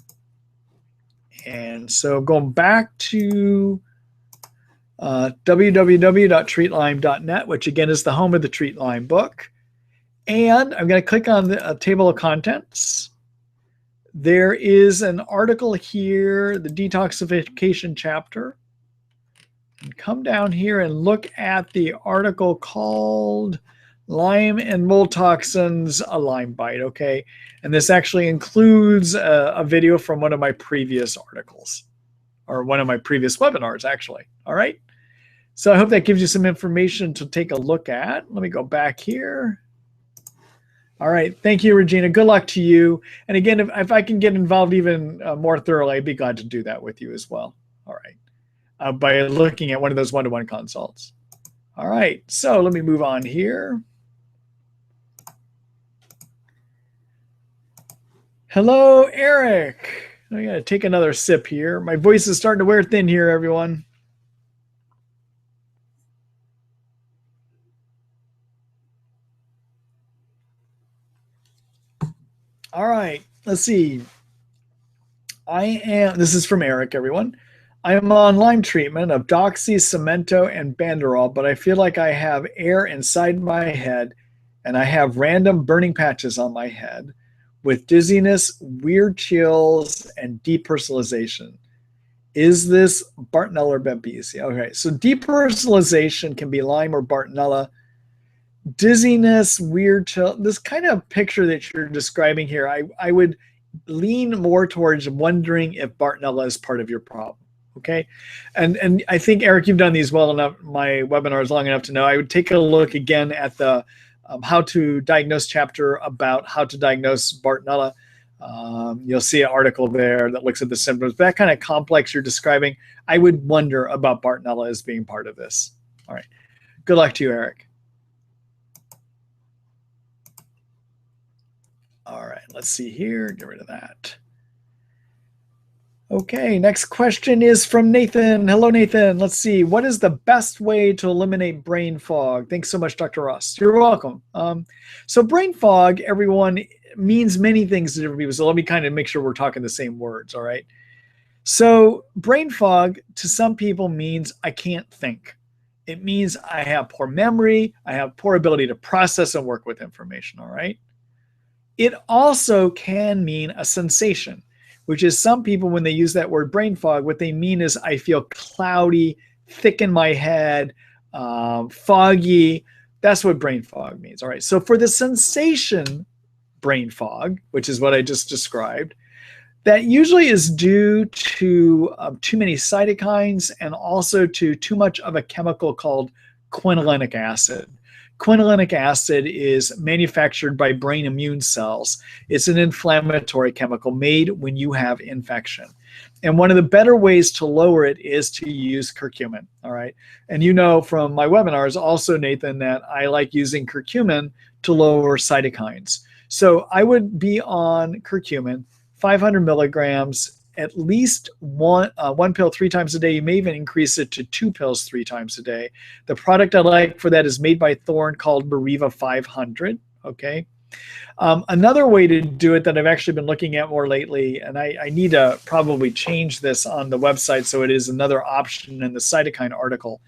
And so going back to www.treatlyme.net, which again is the home of the Treat Lyme book. And I'm going to click on the table of contents. There is an article here, the detoxification chapter. And come down here and look at the article called Lyme and Mold Toxins, a Lyme Bite, okay? And this actually includes a video from one of my previous articles, or one of my previous webinars, actually, all right? So I hope that gives you some information to take a look at. Let me go back here. All right. Thank you, Regina. Good luck to you. And again, if I can get involved even more thoroughly, I'd be glad to do that with you as well. All right. By looking at one of those one-to-one consults. All right. So let me move on here. Hello, Eric. I got to take another sip here. My voice is starting to wear thin here, everyone. All right, let's see. This is from Eric, everyone. I am on Lyme treatment of Doxy, Cemento, and Banderol, but I feel like I have air inside my head, and I have random burning patches on my head with dizziness, weird chills, and depersonalization. Is this Bartonella or babesia? Okay, so depersonalization can be Lyme or Bartonella. Dizziness, weird chill, this kind of picture that you're describing here, I would lean more towards wondering if Bartonella is part of your problem, okay? And I think, Eric, you've done these well enough, my webinars long enough to know. I would take a look again at the how to diagnose chapter about how to diagnose Bartonella. You'll see an article there that looks at the symptoms. That kind of complex you're describing, I would wonder about Bartonella as being part of this. All right. Good luck to you, Eric. All right, let's see here. Get rid of that. Okay, next question is from Nathan. Hello, Nathan. Let's see. What is the best way to eliminate brain fog? Thanks so much, Dr. Ross. You're welcome. So brain fog, everyone, means many things to different people. So let me kind of make sure we're talking the same words, all right? So brain fog to some people means I can't think. It means I have poor memory. I have poor ability to process and work with information, all right? It also can mean a sensation, which is some people, when they use that word brain fog, what they mean is I feel cloudy, thick in my head, foggy. That's what brain fog means. All right. So for the sensation brain fog, which is what I just described, that usually is due to too many cytokines and also to too much of a chemical called quinolinic acid. Quinolinic acid is manufactured by brain immune cells. It's an inflammatory chemical made when you have infection. And one of the better ways to lower it is to use curcumin, all right? And you know from my webinars also, Nathan, that I like using curcumin to lower cytokines. So I would be on curcumin, 500 milligrams, at least one pill 3 times a day. You may even increase it to 2 pills 3 times a day. The product I like for that is made by Thorne called Mariva 500, okay? Another way to do it that I've actually been looking at more lately, and I need to probably change this on the website so it is another option in the cytokine article,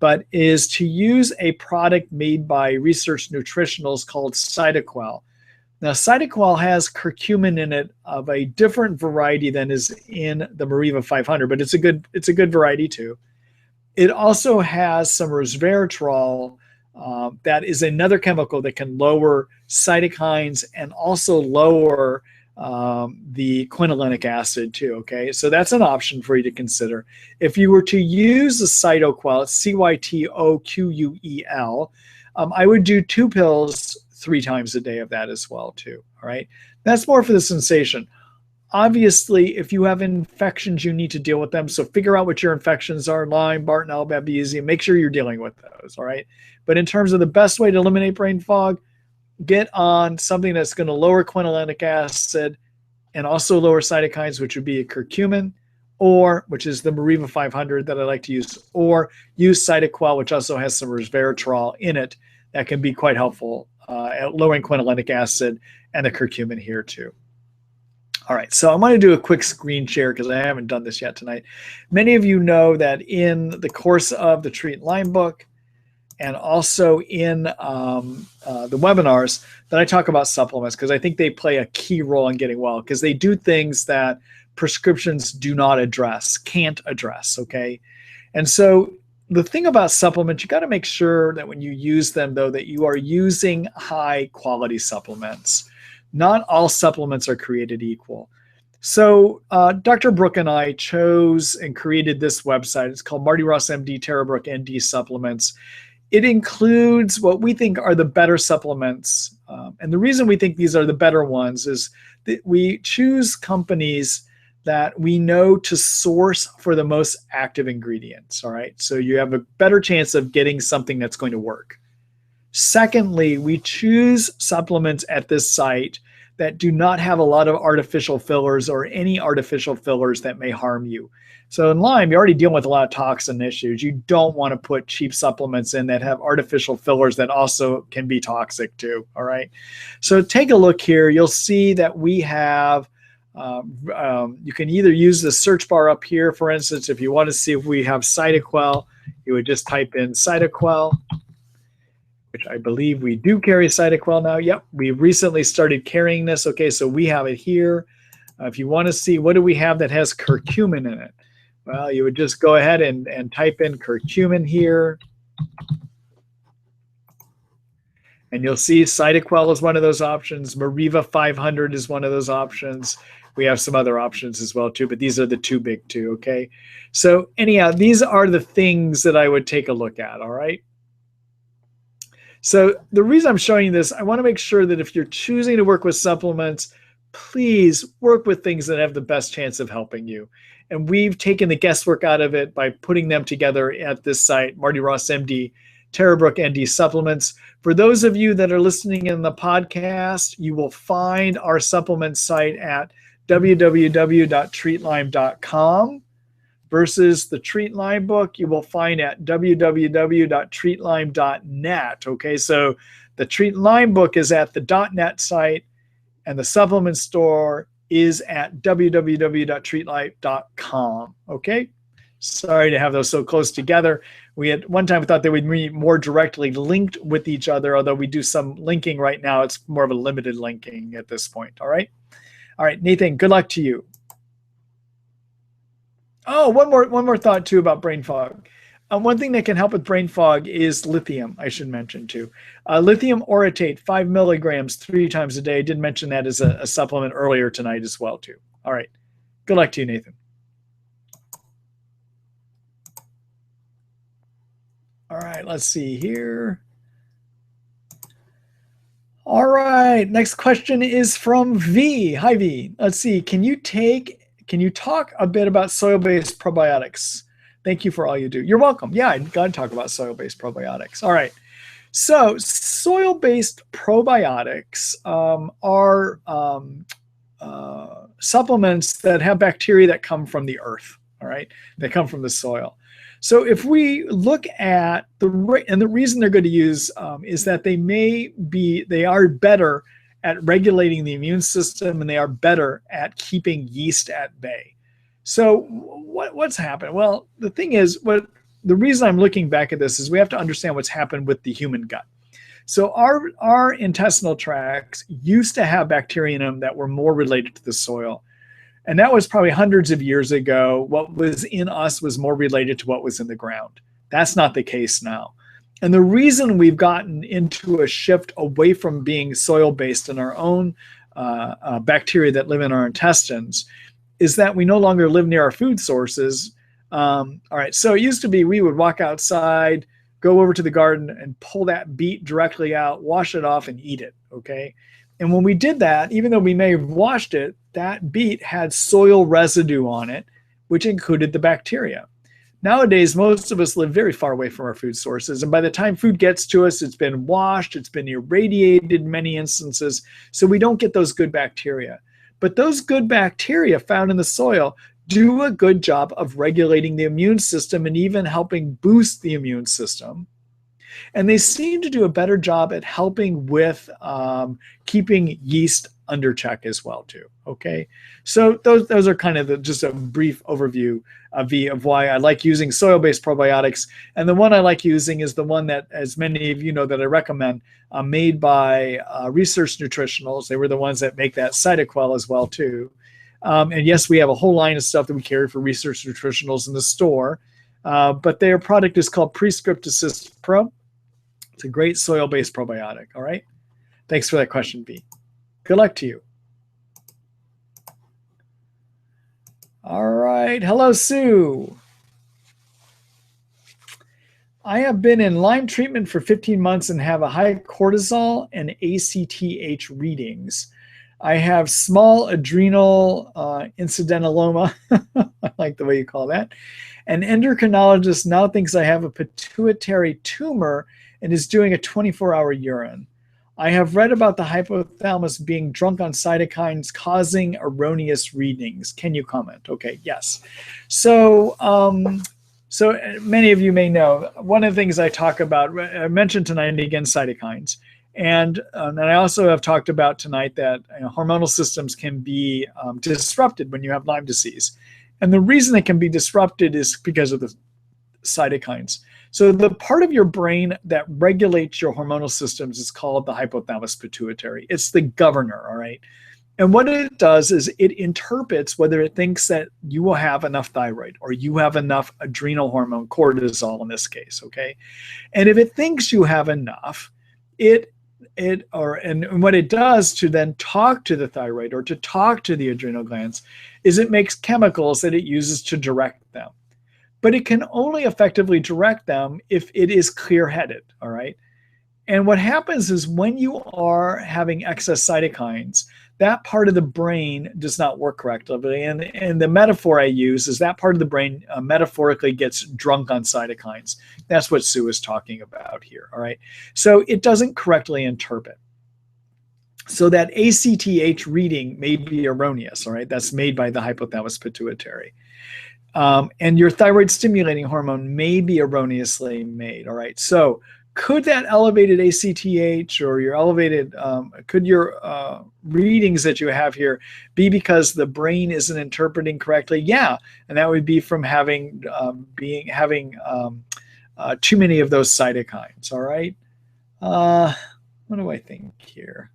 but is to use a product made by Research Nutritionals called Cytoquel. Now, Cytoquel has curcumin in it of a different variety than is in the Mariva 500, but it's a good variety too. It also has some resveratrol that is another chemical that can lower cytokines and also lower the quinolinic acid too, okay? So that's an option for you to consider. If you were to use the Cytoquel, it's Cytoquel, I would do 2 pills 3 times a day of that as well too, all right? That's more for the sensation. Obviously, if you have infections, you need to deal with them. So figure out what your infections are, Lyme, Bartonella, babesia, make sure you're dealing with those, all right? But in terms of the best way to eliminate brain fog, get on something that's going to lower quinolinic acid and also lower cytokines, which would be a curcumin, or which is the Mariva 500 that I like to use, or use Cytoquel, which also has some resveratrol in it that can be quite helpful at lowering quinolinic acid, and the curcumin here too. All right, so I'm going to do a quick screen share because I haven't done this yet tonight. Many of you know that in the course of the Treat Lyme book and also in the webinars that I talk about supplements because I think they play a key role in getting well because they do things that prescriptions do not address, can't address, okay? And so the thing about supplements, you got to make sure that when you use them, though, that you are using high quality supplements. Not all supplements are created equal. So Dr. Brooke and I chose and created this website. It's called Marty Ross MD, Brooke ND Supplements. It includes what we think are the better supplements. And the reason we think these are the better ones is that we choose companies that we know to source for the most active ingredients, all right? So you have a better chance of getting something that's going to work. Secondly, we choose supplements at this site that do not have a lot of artificial fillers or any artificial fillers that may harm you. So in Lyme, you're already dealing with a lot of toxin issues. You don't want to put cheap supplements in that have artificial fillers that also can be toxic too, all right? So take a look here. You'll see that we have, you can either use the search bar up here, for instance, if you want to see if we have Cytoquel, you would just type in Cytoquel, which I believe we do carry Cytoquel now. Yep, we recently started carrying this. Okay, so we have it here. If you want to see what do we have that has curcumin in it, well, you would just go ahead and type in curcumin here. And you'll see Cytoquel is one of those options. Mariva 500 is one of those options. We have some other options as well too, but these are the 2 big 2, okay? So anyhow, these are the things that I would take a look at, all right? So the reason I'm showing you this, I want to make sure that if you're choosing to work with supplements, please work with things that have the best chance of helping you. And we've taken the guesswork out of it by putting them together at this site, Marty Ross MD, Brooke ND Supplements. For those of you that are listening in the podcast, you will find our supplement site at www.treatlyme.com. versus the Treat Lyme book, you will find at www.treatlyme.net. Okay, so the Treat Lyme book is at the .net site, and the supplement store is at www.treatlyme.com. Okay, sorry to have those so close together. We at one time thought they would be more directly linked with each other, although we do some linking right now. It's more of a limited linking at this point. All right, Nathan. Good luck to you. Oh, one more thought too about brain fog. One thing that can help with brain fog is lithium, I should mention too. Lithium orotate, 5 milligrams 3 times a day. I did mention that as a supplement earlier tonight as well too. All right. Good luck to you, Nathan. All right, let's see here. All right, next question is from V. Hi, V. Let's see. Can you talk a bit about soil-based probiotics? Thank you for all you do. You're welcome. Yeah, I'm going to talk about soil-based probiotics. All right. So soil-based probiotics are supplements that have bacteria that come from the earth, all right? They come from the soil. So if we look at the reason they're good to use is that they are better at regulating the immune system, and they are better at keeping yeast at bay. So what's happened? Well, the thing is, the reason I'm looking back at this is we have to understand what's happened with the human gut. So our intestinal tracts used to have bacteria in them that were more related to the soil. And that was probably hundreds of years ago. What was in us was more related to what was in the ground. That's not the case now. And the reason we've gotten into a shift away from being soil-based in our own bacteria that live in our intestines, is that we no longer live near our food sources. All right, so it used to be we would walk outside, go over to the garden and pull that beet directly out, wash it off and eat it, okay? And when we did that, even though we may have washed it, that beet had soil residue on it, which included the bacteria. Nowadays, most of us live very far away from our food sources. And by the time food gets to us, it's been washed, it's been irradiated in many instances. So we don't get those good bacteria. But those good bacteria found in the soil do a good job of regulating the immune system and even helping boost the immune system. And they seem to do a better job at helping with keeping yeast under check as well too. Okay, so those are kind of just a brief overview of why I like using soil-based probiotics. And the one I like using is the one that, as many of you know, that I recommend, made by Research Nutritionals. They were the ones that make that Cytoquel as well too. And yes, we have a whole line of stuff that we carry for Research Nutritionals in the store, but their product is called Prescript Assist Pro. It's a great soil-based probiotic. All right, thanks for that question, B. Good luck to you. All right. Hello, Sue. I have been in Lyme treatment for 15 months and have a high cortisol and ACTH readings. I have small adrenal incidentalloma. I like the way you call that. An endocrinologist now thinks I have a pituitary tumor and is doing a 24-hour urine. I have read about the hypothalamus being drunk on cytokines causing erroneous readings. Can you comment? Okay, yes. So, so many of you may know, one of the things I talk about, I mentioned tonight again, cytokines. And I also have talked about tonight that hormonal systems can be disrupted when you have Lyme disease. And the reason they can be disrupted is because of the cytokines. So the part of your brain that regulates your hormonal systems is called the hypothalamus pituitary. It's the governor, all right? And what it does is it interprets whether it thinks that you will have enough thyroid or you have enough adrenal hormone, cortisol in this case, okay? And if it thinks you have enough, and what it does to then talk to the thyroid or to talk to the adrenal glands is it makes chemicals that it uses to direct them. But it can only effectively direct them if it is clear-headed, all right? And what happens is when you are having excess cytokines, that part of the brain does not work correctly. And the metaphor I use is that part of the brain metaphorically gets drunk on cytokines. That's what Sue is talking about here, all right? So it doesn't correctly interpret. So that ACTH reading may be erroneous, all right? That's made by the hypothalamus pituitary. And your thyroid stimulating hormone may be erroneously made, all right? So could that elevated ACTH or your elevated, could your readings that you have here be because the brain isn't interpreting correctly? Yeah, and that would be from having too many of those cytokines, all right? What do I think here?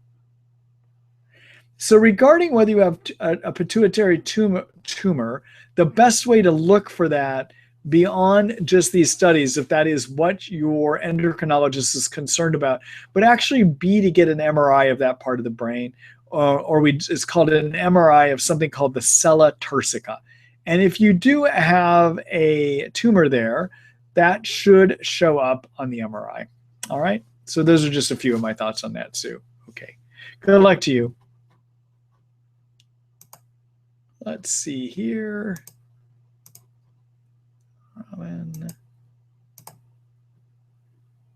So regarding whether you have a pituitary tumor, the best way to look for that beyond just these studies, if that is what your endocrinologist is concerned about, would actually be to get an MRI of that part of the brain, it's called an MRI of something called the sella turcica. And if you do have a tumor there, that should show up on the MRI. All right. So those are just a few of my thoughts on that, Sue. Okay. Good luck to you. Let's see here.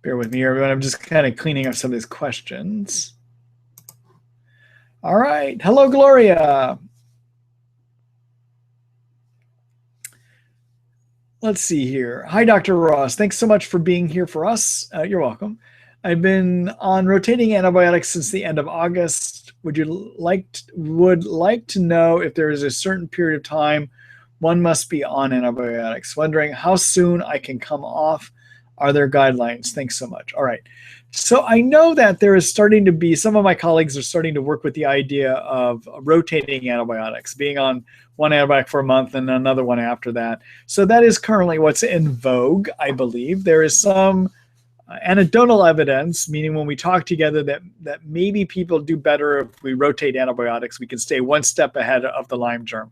Bear with me, everyone. I'm just kind of cleaning up some of these questions. All right. Hello, Gloria. Let's see here. Hi, Dr. Ross. Thanks so much for being here for us. You're welcome. I've been on rotating antibiotics since the end of August. Would like to know if there is a certain period of time one must be on antibiotics. Wondering how soon I can come off. Are there guidelines? Thanks so much. All right. So I know that there is starting to be, some of my colleagues are starting to work with the idea of rotating antibiotics, being on one antibiotic for a month and another one after that. So that is currently what's in vogue, I believe. There is some anecdotal evidence, meaning when we talk together that maybe people do better if we rotate antibiotics, we can stay one step ahead of the Lyme germ.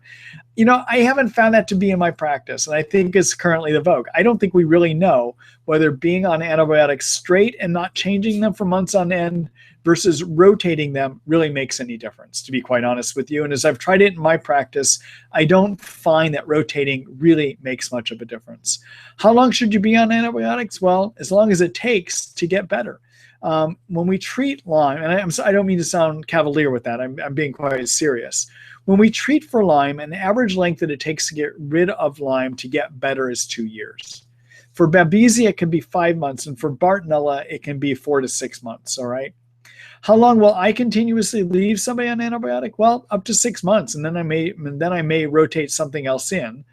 I haven't found that to be in my practice, and I think it's currently the vogue. I don't think we really know whether being on antibiotics straight and not changing them for months on end versus rotating them really makes any difference, to be quite honest with you. And as I've tried it in my practice, I don't find that rotating really makes much of a difference. How long should you be on antibiotics? Well, as long as it takes to get better. When we treat Lyme, and I don't mean to sound cavalier with that, I'm being quite serious. When we treat for Lyme, an average length that it takes to get rid of Lyme to get better is 2 years. For babesia, it can be 5 months, and for Bartonella, it can be 4 to 6 months, all right? How long will I continuously leave somebody on antibiotic? Well, up to 6 months, and then I may rotate something else in.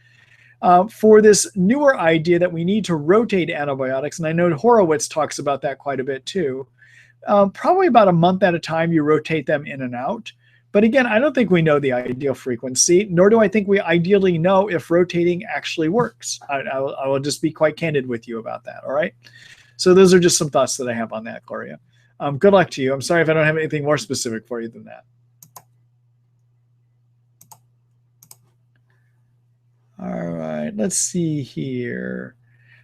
For this newer idea that we need to rotate antibiotics, and I know Horowitz talks about that quite a bit too, probably about a month at a time you rotate them in and out. But again, I don't think we know the ideal frequency, nor do I think we ideally know if rotating actually works. I will just be quite candid with you about that, all right? So those are just some thoughts that I have on that, Gloria. Good luck to you. I'm sorry if I don't have anything more specific for you than that. All right, let's see here.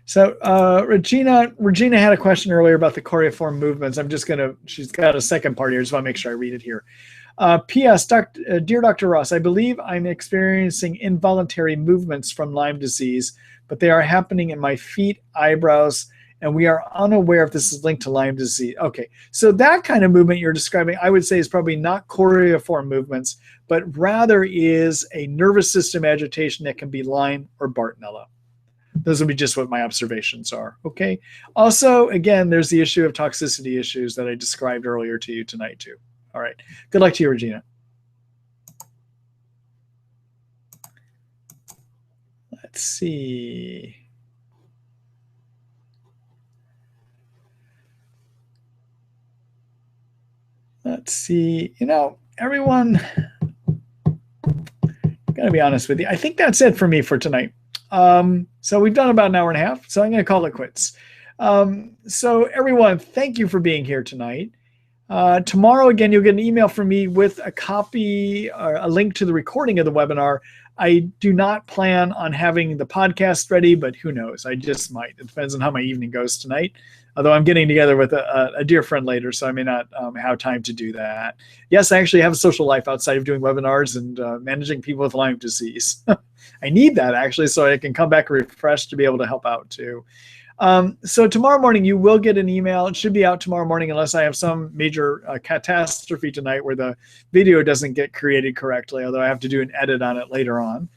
So Regina had a question earlier about the choreiform movements. She's got a second part here. Just want to make sure I read it here. P.S. Dear Dr. Ross, I believe I'm experiencing involuntary movements from Lyme disease, but they are happening in my feet, eyebrows, and we are unaware if this is linked to Lyme disease. Okay, so that kind of movement you're describing, I would say, is probably not choreiform movements, but rather is a nervous system agitation that can be Lyme or Bartonella. Those would be just what my observations are, okay? Also, again, there's the issue of toxicity issues that I described earlier to you tonight, too. All right, good luck to you, Regina. Let's see. Everyone, gotta be honest with you. I think that's it for me for tonight. So we've done about an hour and a half, so I'm gonna call it quits. So everyone, thank you for being here tonight. Tomorrow, again, you'll get an email from me with a copy or a link to the recording of the webinar. I do not plan on having the podcast ready, but who knows? I just might. It depends on how my evening goes tonight. Although I'm getting together with a dear friend later, so I may not have time to do that. Yes, I actually have a social life outside of doing webinars and managing people with Lyme disease. I need that, actually, so I can come back refreshed to be able to help out, too. So tomorrow morning, you will get an email. It should be out tomorrow morning unless I have some major catastrophe tonight where the video doesn't get created correctly, although I have to do an edit on it later on.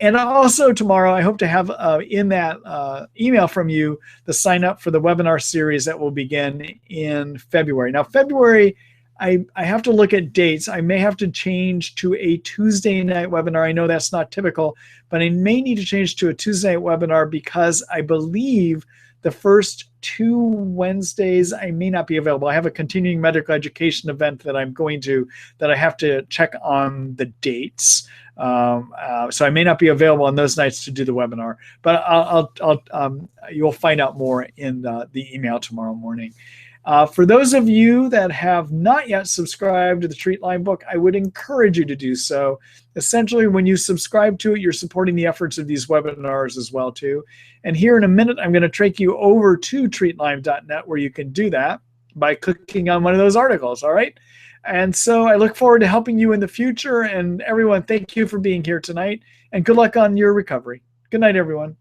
And also tomorrow, I hope to have in that email from you the sign up for the webinar series that will begin in February. Now, February, I have to look at dates. I may have to change to a Tuesday night webinar. I know that's not typical, but I may need to change to a Tuesday night webinar because I believe the first 2 Wednesdays I may not be available. I have a continuing medical education event that I have to check on the dates. So I may not be available on those nights to do the webinar, but you'll find out more in the email tomorrow morning. For those of you that have not yet subscribed to the Treat Lyme book, I would encourage you to do so. Essentially, when you subscribe to it, you're supporting the efforts of these webinars as well, too. And here in a minute, I'm going to take you over to treatlyme.net where you can do that by clicking on one of those articles, all right? And so I look forward to helping you in the future. And everyone, thank you for being here tonight. And good luck on your recovery. Good night, everyone.